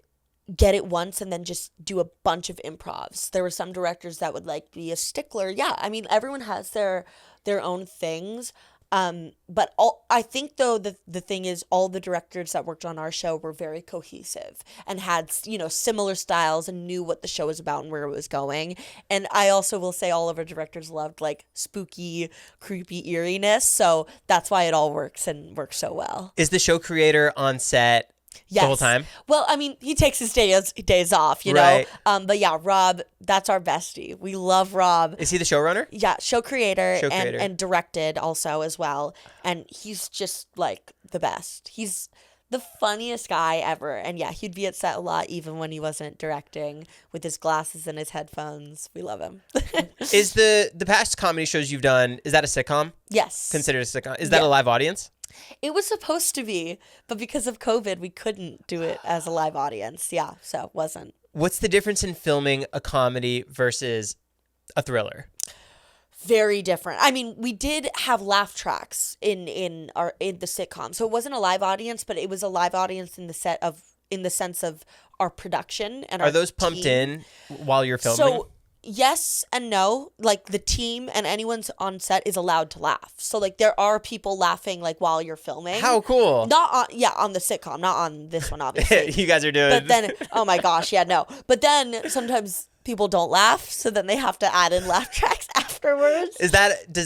get it once and then just do a bunch of improvs. There were some directors that would like be a stickler. Yeah, I mean, everyone has their own things. But I think though the thing is all the directors that worked on our show were very cohesive and had similar styles and knew what the show was about and where it was going. And I also will say all of our directors loved like spooky, creepy eeriness, so that's why it all works so well. Is the show creator on set the whole time? Well, I mean, he takes his days off, Right. know. But yeah, Rob, that's our bestie. We love Rob. Is he the showrunner? Yeah, show creator. creator. And directed also as well. And he's just like the best. He's the funniest guy ever. And yeah, he'd be at set a lot even when he wasn't directing with his glasses and his headphones. We love him. Is the past comedy shows you've done, is that a sitcom? Yes. Considered a sitcom? Is that a live audience? It was supposed to be, but because of COVID, we couldn't do it as a live audience. Yeah, so it wasn't. What's the difference in filming a comedy versus a thriller? Very different. I mean, we did have laugh tracks in the sitcom, so it wasn't a live audience, but it was a live audience in the sense of our production and Are those pumped in while you're filming? So yes and no. Like the team and anyone on set is allowed to laugh. So like there are people laughing like while you're filming. How cool! Not on the sitcom, not on this one, obviously. You guys are doing. But then, oh my gosh, yeah, no. But then sometimes people don't laugh, so then they have to add in laugh tracks afterwards. Does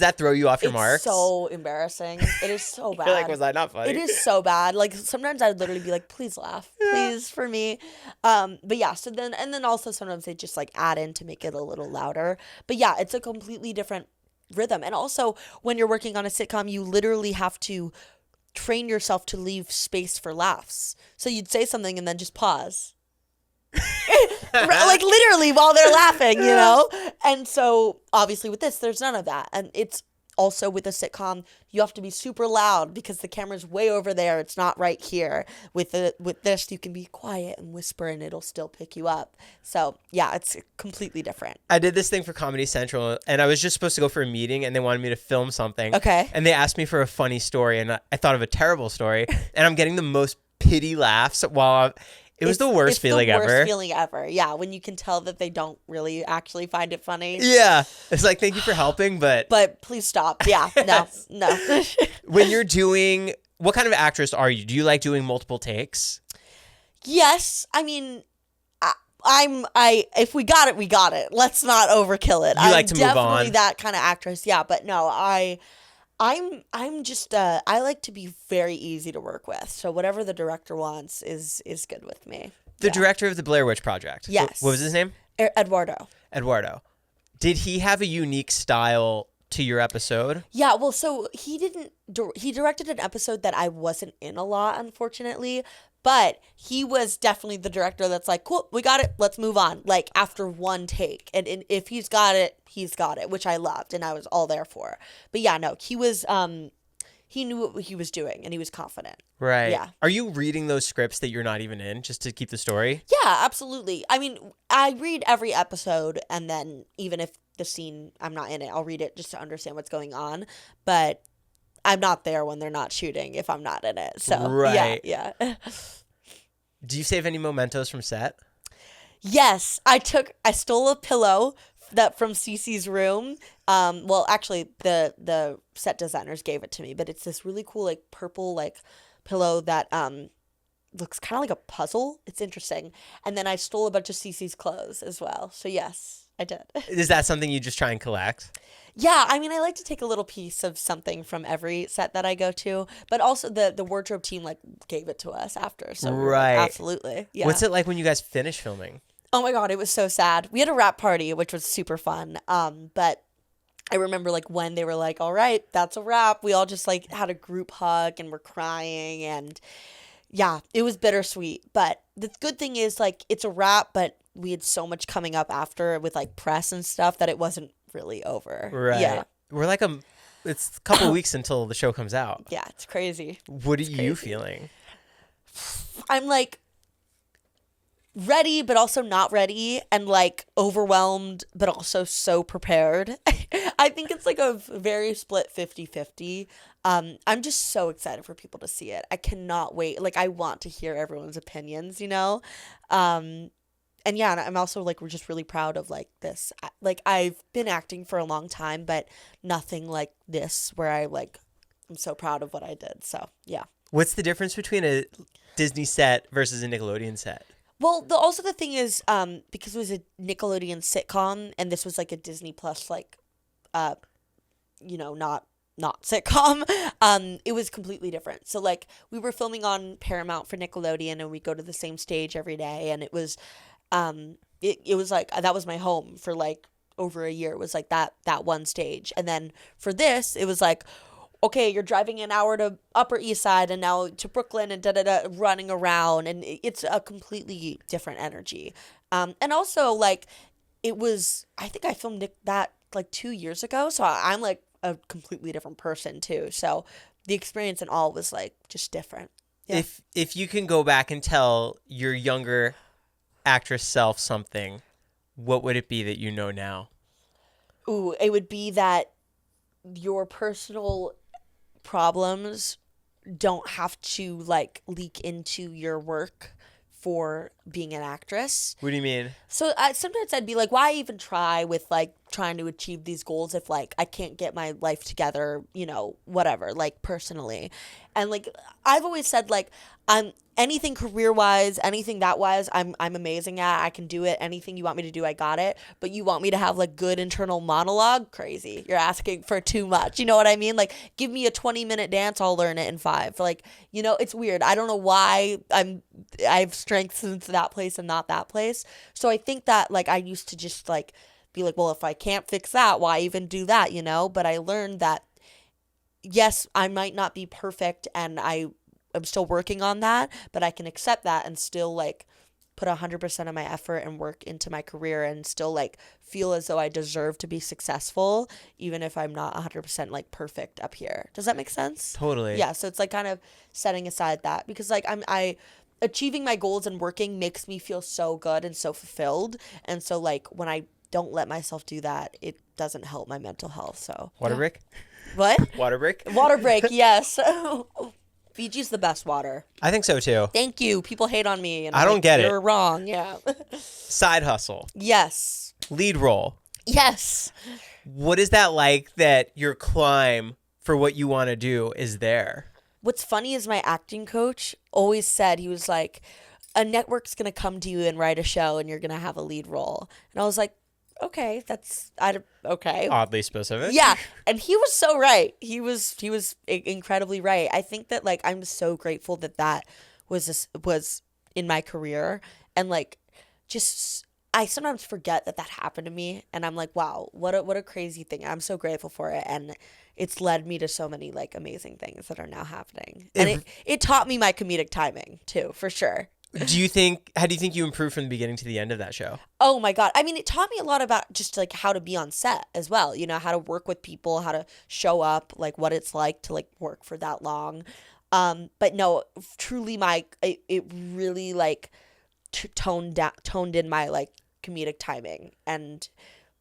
that throw you off your marks? It's so embarrassing. It is so bad. You're like, was I not funny? It is so bad. Like sometimes I'd literally be like, please laugh, please for me. But yeah, so then also sometimes they just like add in to make it a little louder. But yeah, it's a completely different rhythm. And also when you're working on a sitcom, you literally have to train yourself to leave space for laughs. So you'd say something and then just pause. Like literally while they're laughing, and so obviously with this there's none of that. And it's also with a sitcom you have to be super loud because the camera's way over there, it's not right here. With this you can be quiet and whisper and it'll still pick you up. So yeah, it's completely different. I did this thing for Comedy Central and I was just supposed to go for a meeting and they wanted me to film something. Okay. And they asked me for a funny story and I thought of a terrible story and I'm getting the most pity laughs while it was the worst feeling ever. It's the worst feeling ever. Yeah, when you can tell that they don't really actually find it funny. Yeah. It's like, thank you for helping, but please stop. Yeah, no. When you're doing, what kind of actress are you? Do you like doing multiple takes? Yes. I mean, if we got it, we got it. Let's not overkill it. You like to move on. I'm definitely that kind of actress. Yeah, but no, I'm just I like to be very easy to work with. So whatever the director wants is good with me. The director of the Blair Witch Project. Yes. What was his name? Eduardo. Did he have a unique style to your episode? Yeah, well, so he directed an episode that I wasn't in a lot, unfortunately, but he was definitely the director that's like, cool, we got it, let's move on, like after one take. And if he's got it, which I loved and I was all there for. But yeah, no, he was he knew what he was doing and he was confident. Right. Yeah. Are you reading those scripts that you're not even in just to keep the story? Yeah, absolutely. I mean, I read every episode, and then even if the scene I'm not in it, I'll read it just to understand what's going on. But I'm not there when they're not shooting if I'm not in it. So right. yeah. Do you save any mementos from set? Yes, I stole a pillow from Cece's room. Well, actually, the set designers gave it to me, but it's this really cool like purple like pillow that looks kind of like a puzzle. It's interesting. And then I stole a bunch of Cece's clothes as well. So yes, I did. Is that something you just try and collect? Yeah, I mean, I like to take a little piece of something from every set that I go to, but also the wardrobe team like gave it to us after. So we were like, right. absolutely. Yeah. What's it like when you guys finish filming? Oh my God, it was so sad. We had a wrap party, which was super fun. But I remember like when they were like, all right, that's a wrap. We all just like had a group hug and were crying, and yeah, it was bittersweet. But the good thing is like it's a wrap, but we had so much coming up after with like press and stuff that it wasn't really over. Right. Yeah. We're like it's a couple weeks until the show comes out. Yeah, it's crazy. What are you feeling? I'm like ready, but also not ready, and like overwhelmed, but also so prepared. I think it's like a very split 50-50. I'm just so excited for people to see it. I cannot wait. Like, I want to hear everyone's opinions, you know? And yeah, and I'm also like, we're just really proud of like this. Like, I've been acting for a long time, but nothing like this where I'm so proud of what I did. So yeah. What's the difference between a Disney set versus a Nickelodeon set? Well, also the thing is, because it was a Nickelodeon sitcom, and this was like a Disney Plus, like, not sitcom. It was completely different. So like we were filming on Paramount for Nickelodeon, and we go to the same stage every day, and it was, it was like that was my home for like over a year. It was like that one stage, and then for this, it was like, okay, you're driving an hour to Upper East Side and now to Brooklyn and running around. And it's a completely different energy. And also, like, it was, I think I filmed that like 2 years ago. So I'm like a completely different person too. So the experience and all was like just different. Yeah. If you can go back and tell your younger actress self something, what would it be that you know now? Ooh, it would be that your personal problems don't have to like leak into your work for being an actress. What do you mean? So sometimes I'd be like, why even try with like trying to achieve these goals if like I can't get my life together, you know, whatever, like personally. And like I've always said, like, I'm anything career-wise, anything that wise, I'm amazing at. I can do it. Anything you want me to do, I got it. But you want me to have like good internal monologue? Crazy. You're asking for too much. You know what I mean? Like, give me a 20-minute dance, I'll learn it in 5. Like, you know, it's weird. I don't know why I have strengths in that place and not that place. So I think that like I used to just like be like, well, if I can't fix that, why even do that, you know? But I learned that yes, I might not be perfect, and I'm still working on that, but I can accept that and still like put 100% of my effort and work into my career and still like feel as though I deserve to be successful, even if I'm not 100% like perfect up here. Does that make sense? Totally. Yeah. So it's like kind of setting aside that, because like I achieving my goals and working makes me feel so good and so fulfilled. And so like when I don't let myself do that, it doesn't help my mental health. So Water break? What? Water break? Water break, yes. Fiji's the best water. I think so too. Thank you. People hate on me. And I don't get it. You're wrong. Yeah. Side hustle. Yes. Lead role. Yes. What is that like that your climb for what you want to do is there? What's funny is my acting coach always said, he was like, a network's going to come to you and write a show and you're going to have a lead role. And I was like, okay, okay. Oddly specific. Yeah. And he was so right. He was incredibly right. I think that like, I'm so grateful that was in my career, and like, just I sometimes forget that happened to me, and I'm like, wow, what a crazy thing. I'm so grateful for it, and it's led me to so many like amazing things that are now happening. And it taught me my comedic timing too, for sure. How do you think you improved from the beginning to the end of that show? Oh my God. I mean, it taught me a lot about just like how to be on set as well, how to work with people, how to show up, like what it's like to like work for that long. But no, truly it really like toned in my like comedic timing and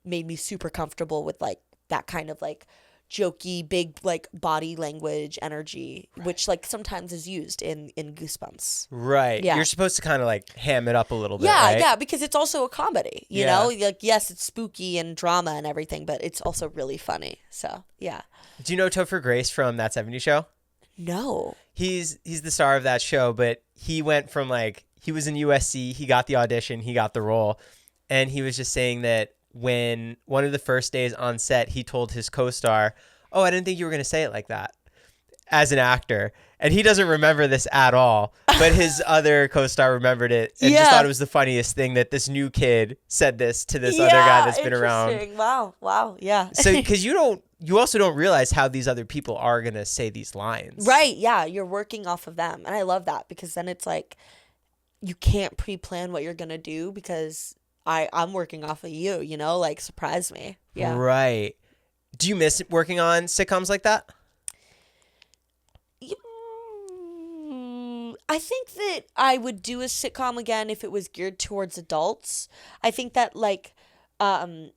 made me super comfortable with like that kind of like jokey big like body language energy, which like sometimes is used in Goosebumps. Right. Yeah. You're supposed to kind of like ham it up a little bit, Yeah, right? yeah, because it's also a comedy, you know? Like, yes, it's spooky and drama and everything, but it's also really funny. So, yeah. Do you know Topher Grace from That 70s Show? No. He's the star of that show, but he went from like, he was in USC, he got the audition, he got the role, and he was just saying that when one of the first days on set, he told his co-star, "Oh, I didn't think you were going to say it like that," as an actor. And he doesn't remember this at all, but his other co-star remembered it and just thought it was the funniest thing that this new kid said this to this other guy that's been around. Wow. Yeah. So, because you also don't realize how these other people are going to say these lines. Right. Yeah. You're working off of them. And I love that because then it's like you can't pre-plan what you're going to do because I'm working off of you, like surprise me. Yeah. Right. Do you miss working on sitcoms like that? I think that I would do a sitcom again if it was geared towards adults. I think that like I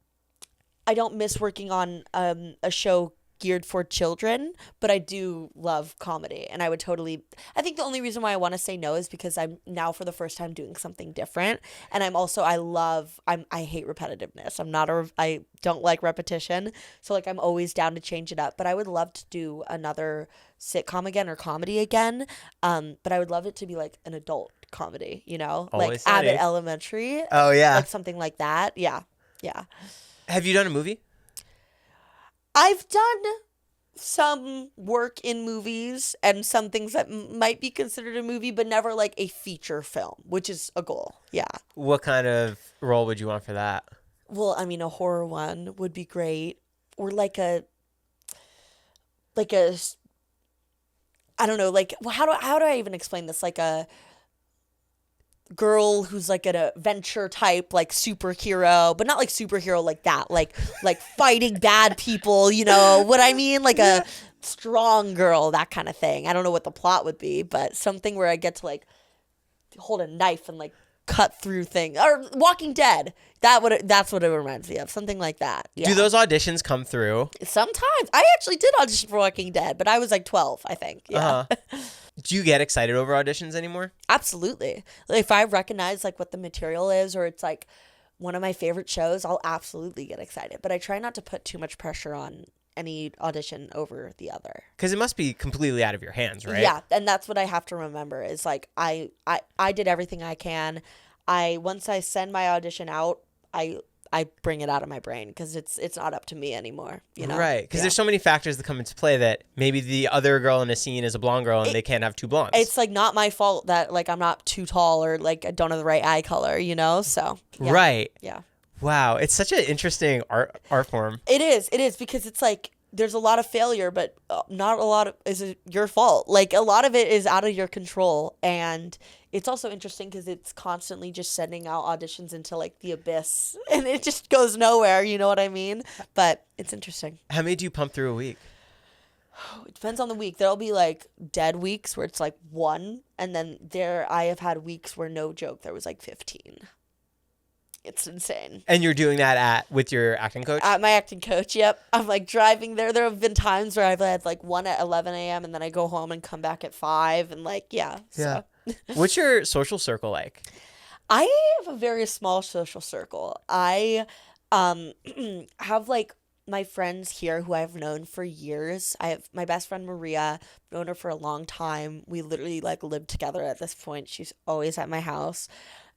don't miss working on a show geared for children, but I do love comedy, and I think the only reason why I want to say no is because I'm now for the first time doing something different, and I hate repetitiveness. I don't like repetition, so like I'm always down to change it up, but I would love to do another sitcom again or comedy again, but I would love it to be like an adult comedy, Always like Sunny. Abbott Elementary. Oh yeah. Like something like that. Yeah. Have you done a movie? I've done some work in movies and some things that might be considered a movie, but never like a feature film, which is a goal. Yeah. What kind of role would you want for that? Well, I mean, a horror one would be great, or like a, I don't know, like how do I even explain this? Like a girl who's like an adventure type like superhero, but not like superhero like that, like fighting bad people, what I mean, like a strong girl, that kind of thing. I don't know what the plot would be, but something where I get to like hold a knife and like cut through things, or Walking Dead. That's what it reminds me of, something like that. Yeah. Do those auditions come through? Sometimes. I actually did audition for Walking Dead, but I was like 12, I think. Yeah. Do you get excited over auditions anymore? Absolutely. Like, if I recognize like what the material is, or it's like one of my favorite shows, I'll absolutely get excited. But I try not to put too much pressure on any audition over the other. Because it must be completely out of your hands, right? Yeah, and that's what I have to remember is like I did everything I can. Once I send my audition out, I bring it out of my brain because it's not up to me anymore, Right, because there's so many factors that come into play that maybe the other girl in a scene is a blonde girl and they can't have two blondes. It's like not my fault that like I'm not too tall or like I don't have the right eye color, so. Yeah. Right. Yeah. Wow, it's such an interesting art form. It is because it's like there's a lot of failure, but not a lot of is your fault. Like a lot of it is out of your control, and it's also interesting because it's constantly just sending out auditions into like the abyss, and it just goes nowhere. You know what I mean? But it's interesting. How many do you pump through a week? It depends on the week. There'll be like dead weeks where it's like 1, and then I have had weeks where, no joke, there was like 15. It's insane. And you're doing that with your acting coach? At my acting coach, yep. I'm like driving there. There have been times where I've had like one at 11 a.m. and then I go home and come back at 5 and like, yeah. So. What's your social circle like? I have a very small social circle. I have like my friends here who I've known for years. I have my best friend Maria, known her for a long time. We literally like lived together at this point. She's always at my house.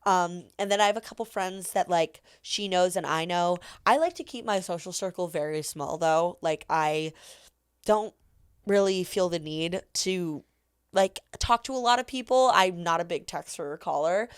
And then I have a couple friends that like she knows and I know. I like to keep my social circle very small though. Like I don't really feel the need to like talk to a lot of people. I'm not a big texter or caller.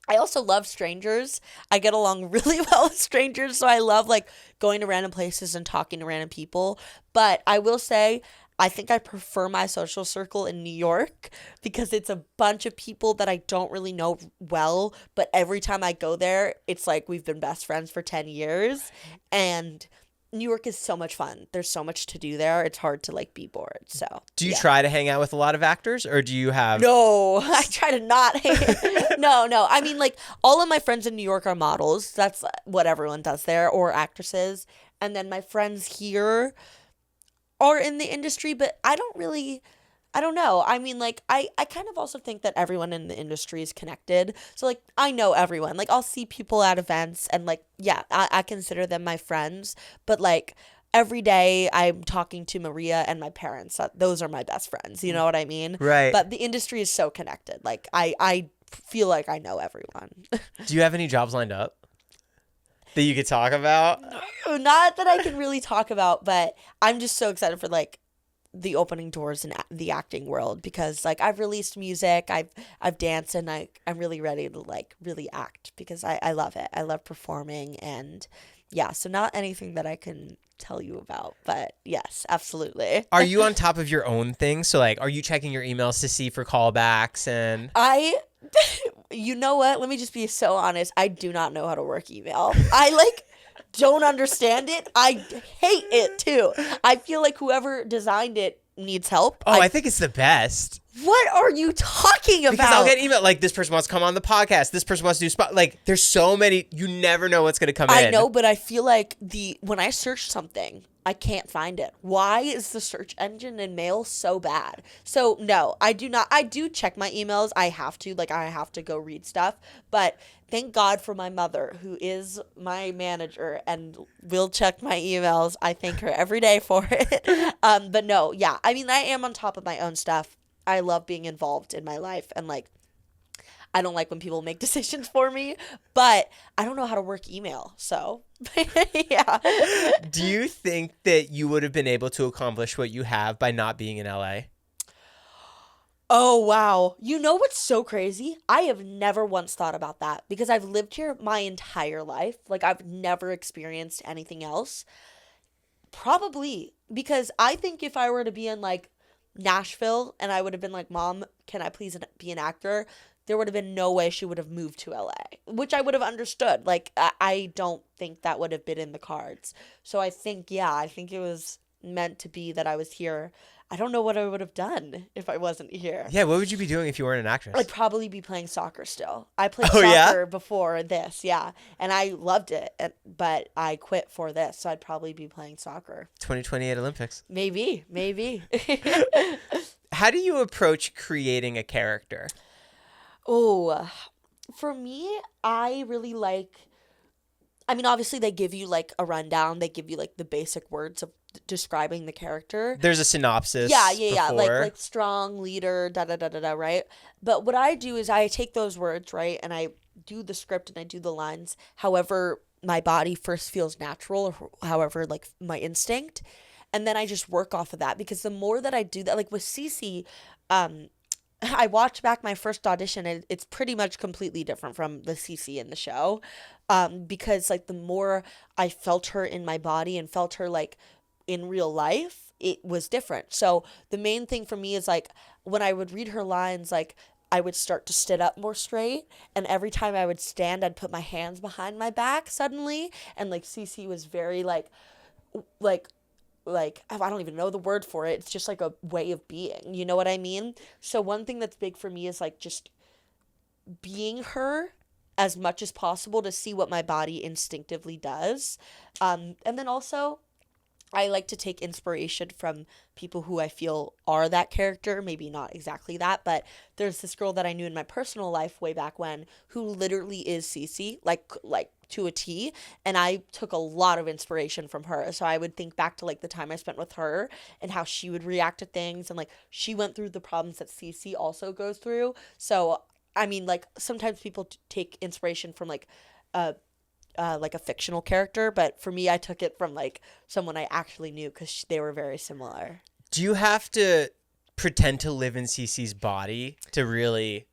I also love strangers. I get along really well with strangers, so I love like going to random places and talking to random people. But I will say, I think I prefer my social circle in New York because it's a bunch of people that I don't really know well, but every time I go there, it's like we've been best friends for 10 years. And New York is so much fun. There's so much to do there. It's hard to like be bored. So, Do you try to hang out with a lot of actors, or do you have? No, I try to not hate. No. I mean, like, all of my friends in New York are models. That's what everyone does there, or actresses. And then my friends here are in the industry, but I don't know. I mean, like, I kind of also think that everyone in the industry is connected. So, like, I know everyone. Like, I'll see people at events and, like, yeah, I consider them my friends. But, like, every day I'm talking to Maria and my parents. Those are my best friends. You know what I mean? Right. But the industry is so connected. Like, I feel like I know everyone. Do you have any jobs lined up that you could talk about? Not that I can really talk about, but I'm just so excited for, like, the opening doors in the acting world because like I've released music, I've danced, and I'm really ready to like really act because I love it. I love performing, and yeah, so not anything that I can tell you about, but yes, absolutely. Are you on top of your own things? So like, are you checking your emails to see for callbacks and? You know what? Let me just be so honest. I do not know how to work email. I like don't understand it. I hate it too. I feel like whoever designed it needs help. Oh, I think it's the best. What are you talking about? Because I'll get email like this person wants to come on the podcast. This person wants to do spot. Like there's so many. You never know what's gonna come in. I know, but I feel like when I search something, I can't find it. Why is the search engine in mail so bad? So no, I do not. I do check my emails. I have to. Like I have to go read stuff. But thank God for my mother, who is my manager and will check my emails. I thank her every day for it. But no, yeah. I mean, I am on top of my own stuff. I love being involved in my life, and like I don't like when people make decisions for me, but I don't know how to work email. So, yeah. Do you think that you would have been able to accomplish what you have by not being in LA? Oh, wow. You know what's so crazy? I have never once thought about that because I've lived here my entire life. Like, I've never experienced anything else. Probably because I think if I were to be in like Nashville and I would have been like, Mom, can I please be an actor? There would have been no way she would have moved to LA, which I would have understood. Like, I don't think that would have been in the cards. So I think it was meant to be that I was here. I don't know what I would have done if I wasn't here. Yeah, what would you be doing if you weren't an actress? I'd probably be playing soccer still. I played soccer before this, yeah. And I loved it, but I quit for this, so I'd probably be playing soccer. 2028 Olympics. Maybe. How do you approach creating a character? Oh, for me, I really like, I mean, obviously they give you like a rundown. They give you like the basic words of describing the character. There's a synopsis. Yeah. Like strong leader, right? But what I do is I take those words, right? And I do the script and I do the lines however my body first feels natural, or however like my instinct. And then I just work off of that because the more that I do that, like with Cece, I watched back my first audition and it's pretty much completely different from the Cece in the show. Because like the more I felt her in my body and felt her like in real life, it was different. So the main thing for me is like when I would read her lines, like I would start to sit up more straight, and every time I would stand, I'd put my hands behind my back suddenly, and like Cece was very like I don't even know the word for it. It's just like a way of being. You know what I mean? So one thing that's big for me is like just being her as much as possible to see what my body instinctively does. And then also I like to take inspiration from people who I feel are that character. Maybe not exactly that, but there's this girl that I knew in my personal life way back when who literally is Cece, like to a T, and I took a lot of inspiration from her. So I would think back to like the time I spent with her and how she would react to things, and like she went through the problems that Cece also goes through. So I mean, like sometimes people take inspiration from like a fictional character, but for me I took it from like someone I actually knew because they were very similar. Do you have to pretend to live in Cece's body to really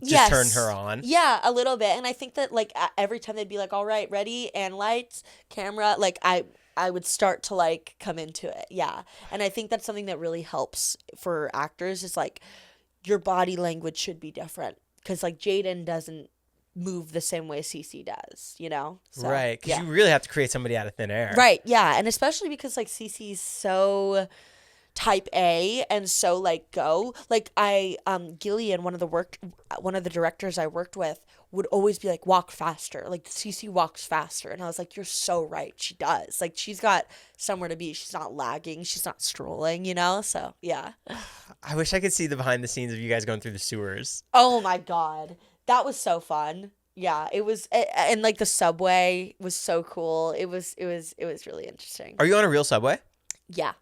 just turn her on. Yeah, a little bit. And I think that like every time they'd be like, all right, ready, and lights, camera, like I would start to like come into it. Yeah. And I think that's something that really helps for actors is like your body language should be different. Because like Jayden doesn't move the same way Cece does, you know? So, right. Because you really have to create somebody out of thin air. Right. Yeah. And especially because like Cece's so type A and so like go. Like Gillian, one of the directors I worked with, would always be like, walk faster. Like Cece walks faster. And I was like, you're so right. She does. Like she's got somewhere to be. She's not lagging. She's not strolling, you know? So yeah. I wish I could see the behind the scenes of you guys going through the sewers. Oh my God. That was so fun. Yeah, it was, and like the subway was so cool. It was really interesting. Are you on a real subway? Yeah.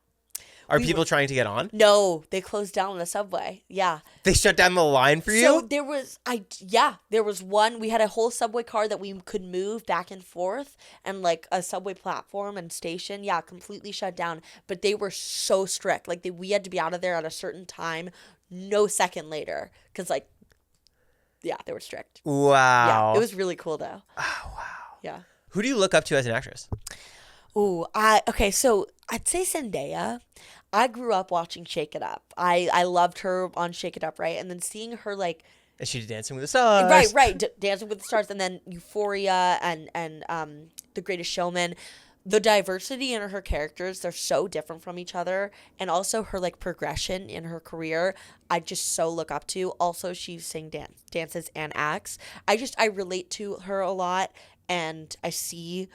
Are people trying to get on? No, they closed down the subway. Yeah. They shut down the line for you? So there was one, we had a whole subway car that we could move back and forth, and like a subway platform and station, yeah, completely shut down. But they were so strict. Like we had to be out of there at a certain time, no second later. Because like, yeah, they were strict. Wow. Yeah, it was really cool though. Oh, wow. Yeah. Who do you look up to as an actress? Ooh, okay, so I'd say Zendaya. I grew up watching Shake It Up. I loved her on Shake It Up, right? And then seeing her like, Is she Dancing with the Stars? right, Dancing with the Stars, and then Euphoria and The Greatest Showman. The diversity in her characters, they're so different from each other, and also her like progression in her career, I just so look up to. Also, she dances and acts. I relate to her a lot, and I see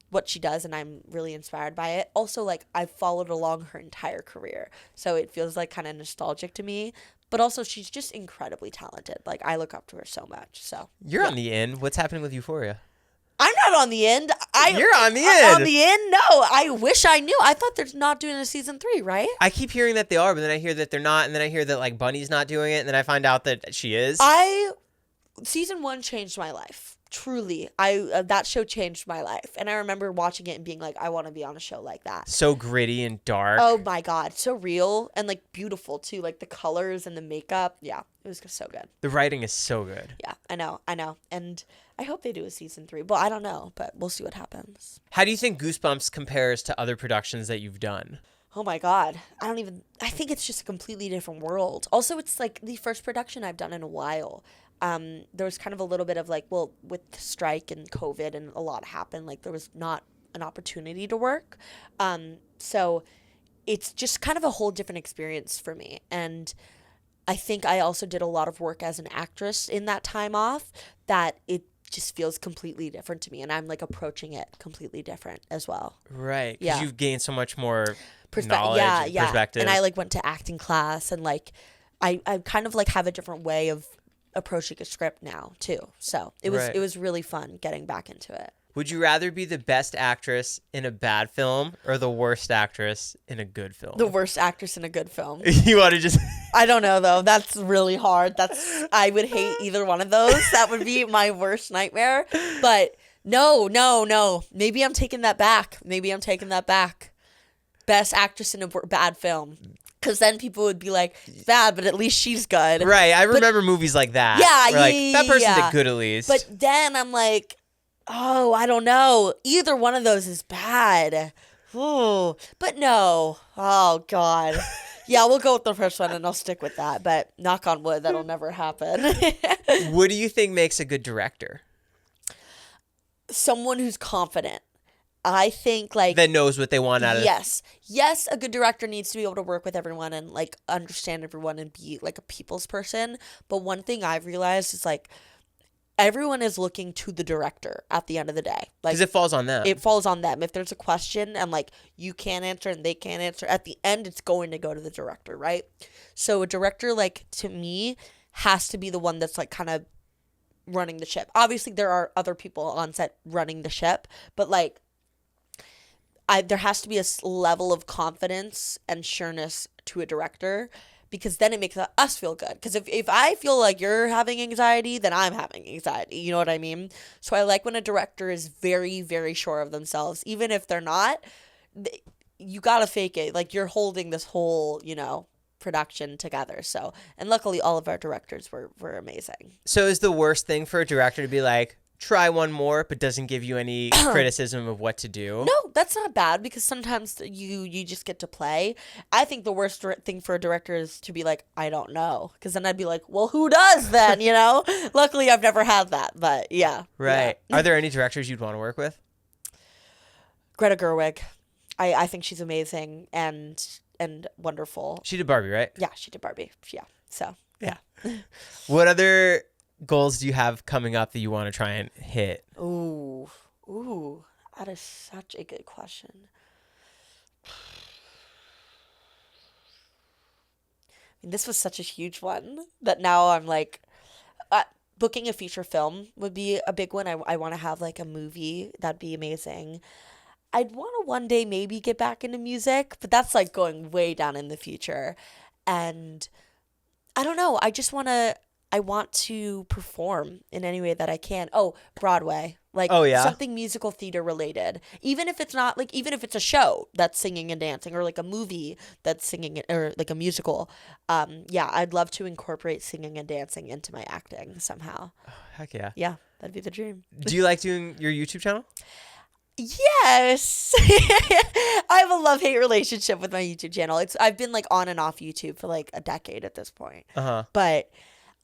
what she does, and I'm really inspired by it. Also, like I've followed along her entire career, so it feels like kind of nostalgic to me. But also, she's just incredibly talented. Like I look up to her so much. So You're on the end. What's happening with Euphoria? I'm not on the end. You're on the end. On the end? No. I wish I knew. I thought they're not doing a season 3, right? I keep hearing that they are, but then I hear that they're not, and then I hear that like Bunny's not doing it, and then I find out that she is. Season 1 changed my life. Truly. That show changed my life. And I remember watching it and being like, I want to be on a show like that. So gritty and dark. Oh my God. So real and like beautiful too. Like the colors and the makeup. Yeah. It was just so good. The writing is so good. Yeah, I know. And I hope they do a season 3. Well, I don't know, but we'll see what happens. How do you think Goosebumps compares to other productions that you've done? Oh my God. I think it's just a completely different world. Also, it's like the first production I've done in a while. There was kind of a little bit of like, well, with the strike and COVID and a lot happened, like there was not an opportunity to work. So it's just kind of a whole different experience for me. And I think I also did a lot of work as an actress in that time off that it just feels completely different to me. And I'm like approaching it completely different as well. Right. Because Yeah. you've gained so much more knowledge and perspective. And I like went to acting class and like I kind of like have a different way of approaching a script now too. So it was really fun getting back into it. Would you rather be the best actress in a bad film or the worst actress in a good film? The worst actress in a good film. You want to just... I don't know though. That's really hard. I would hate either one of those. That would be my worst nightmare. But no. Maybe I'm taking that back. Best actress in a bad film. Because then people would be like, it's bad, but at least she's good. Right. I remember movies like that. Yeah, where that person did good at least. But then I'm like, oh, I don't know. Either one of those is bad. Ooh, but no. Oh, God. Yeah, we'll go with the first one, and I'll stick with that. But knock on wood, that'll never happen. What do you think makes a good director? Someone who's confident. I think like that knows what they want out of it. Yes, a good director needs to be able to work with everyone and like understand everyone and be like a people's person. But one thing I've realized is like everyone is looking to the director at the end of the day. Like, because it falls on them. It falls on them. If there's a question and like you can't answer and they can't answer, at the end it's going to go to the director, right? So a director, like, to me, has to be the one that's like kind of running the ship. Obviously there are other people on set running the ship, but like there has to be a level of confidence and sureness to a director, because then it makes us feel good. Because if I feel like you're having anxiety, then I'm having anxiety. You know what I mean? So I like when a director is very, very sure of themselves. Even if they're not, you got to fake it. Like, you're holding this whole, production together. So, and luckily all of our directors were amazing. So is the worst thing for a director to be like, try one more, but doesn't give you any criticism of what to do? No, that's not bad because sometimes you just get to play. I think the worst thing for a director is to be like, I don't know. Because then I'd be like, well, who does then, you know? Luckily, I've never had that, but yeah. Right. Yeah. Are there any directors you'd want to work with? Greta Gerwig. I think she's amazing and wonderful. She did Barbie, right? Yeah, she did Barbie. Yeah. So, yeah. What other goals do you have coming up that you want to try and hit? Ooh, that is such a good question. I mean, this was such a huge one that now I'm like, booking a feature film would be a big one. I want to have like a movie. That'd be amazing. I'd want to one day maybe get back into music, but that's like going way down in the future. And I don't know. I want to perform in any way that I can. Oh, Broadway. Like something musical theater related. Even if it's not like, even if it's a show that's singing and dancing or like a movie that's singing or like a musical. Yeah, I'd love to incorporate singing and dancing into my acting somehow. Oh, heck yeah. Yeah, that'd be the dream. Do you like doing your YouTube channel? Yes. I have a love-hate relationship with my YouTube channel. I've been like on and off YouTube for like a decade at this point. But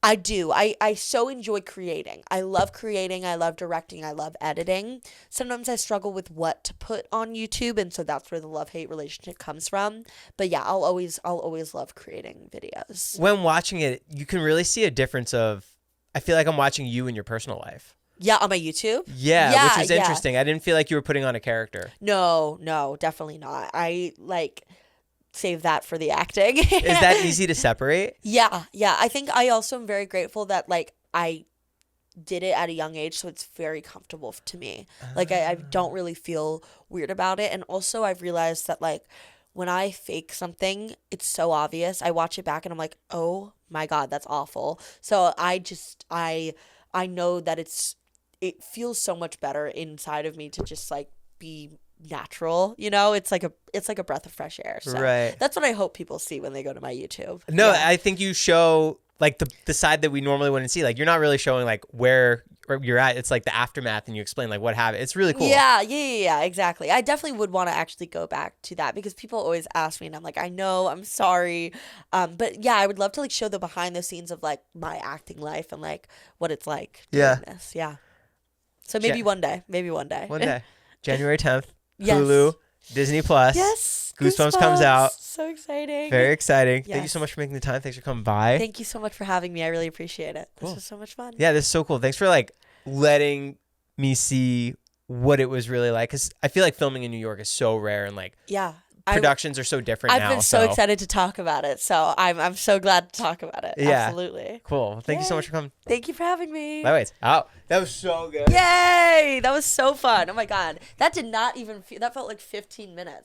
I do. I so enjoy creating. I love creating. I love directing. I love editing. Sometimes I struggle with what to put on YouTube, and so that's where the love-hate relationship comes from. But yeah, I'll always love creating videos. When watching it, you can really see a difference of, I feel like I'm watching you in your personal life. Yeah, on my YouTube? Yeah, which is interesting. I didn't feel like you were putting on a character. No, definitely not. I like save that for the acting. Is that easy to separate? Yeah. I think I also am very grateful that like I did it at a young age, so it's very comfortable to me. Like I don't really feel weird about it. And also I've realized that like when I fake something, it's so obvious. I watch it back and I'm like, oh my God, that's awful. So I know that it feels so much better inside of me to just like be natural, you know. It's like a breath of fresh air. So right. That's what I hope people see when they go to my YouTube. No, yeah. I think you show like the side that we normally wouldn't see. Like you're not really showing like where you're at. It's like the aftermath, and you explain like what happened. It's really cool. Yeah, exactly. I definitely would want to actually go back to that because people always ask me, and I'm like, I know, I'm sorry, but yeah, I would love to like show the behind the scenes of like my acting life and like what it's like doing this. Yeah. So maybe one day. One day. January 10th. Yes. Hulu, Disney Plus. Yes. Goosebumps comes out. So exciting. Very exciting. Yes. Thank you so much for making the time. Thanks for coming by. Thank you so much for having me. I really appreciate it. Cool. This was so much fun. Yeah, this is so cool. Thanks for like letting me see what it was really like. Because I feel like filming in New York is so rare, and like productions are so different now. I've been so excited to talk about it. So I'm so glad to talk about it. Yeah. Absolutely. Cool. Thank you so much for coming. Thank you for having me. By the way, that was so good. Yay! That was so fun. Oh my God. That did not even that felt like 15 minutes.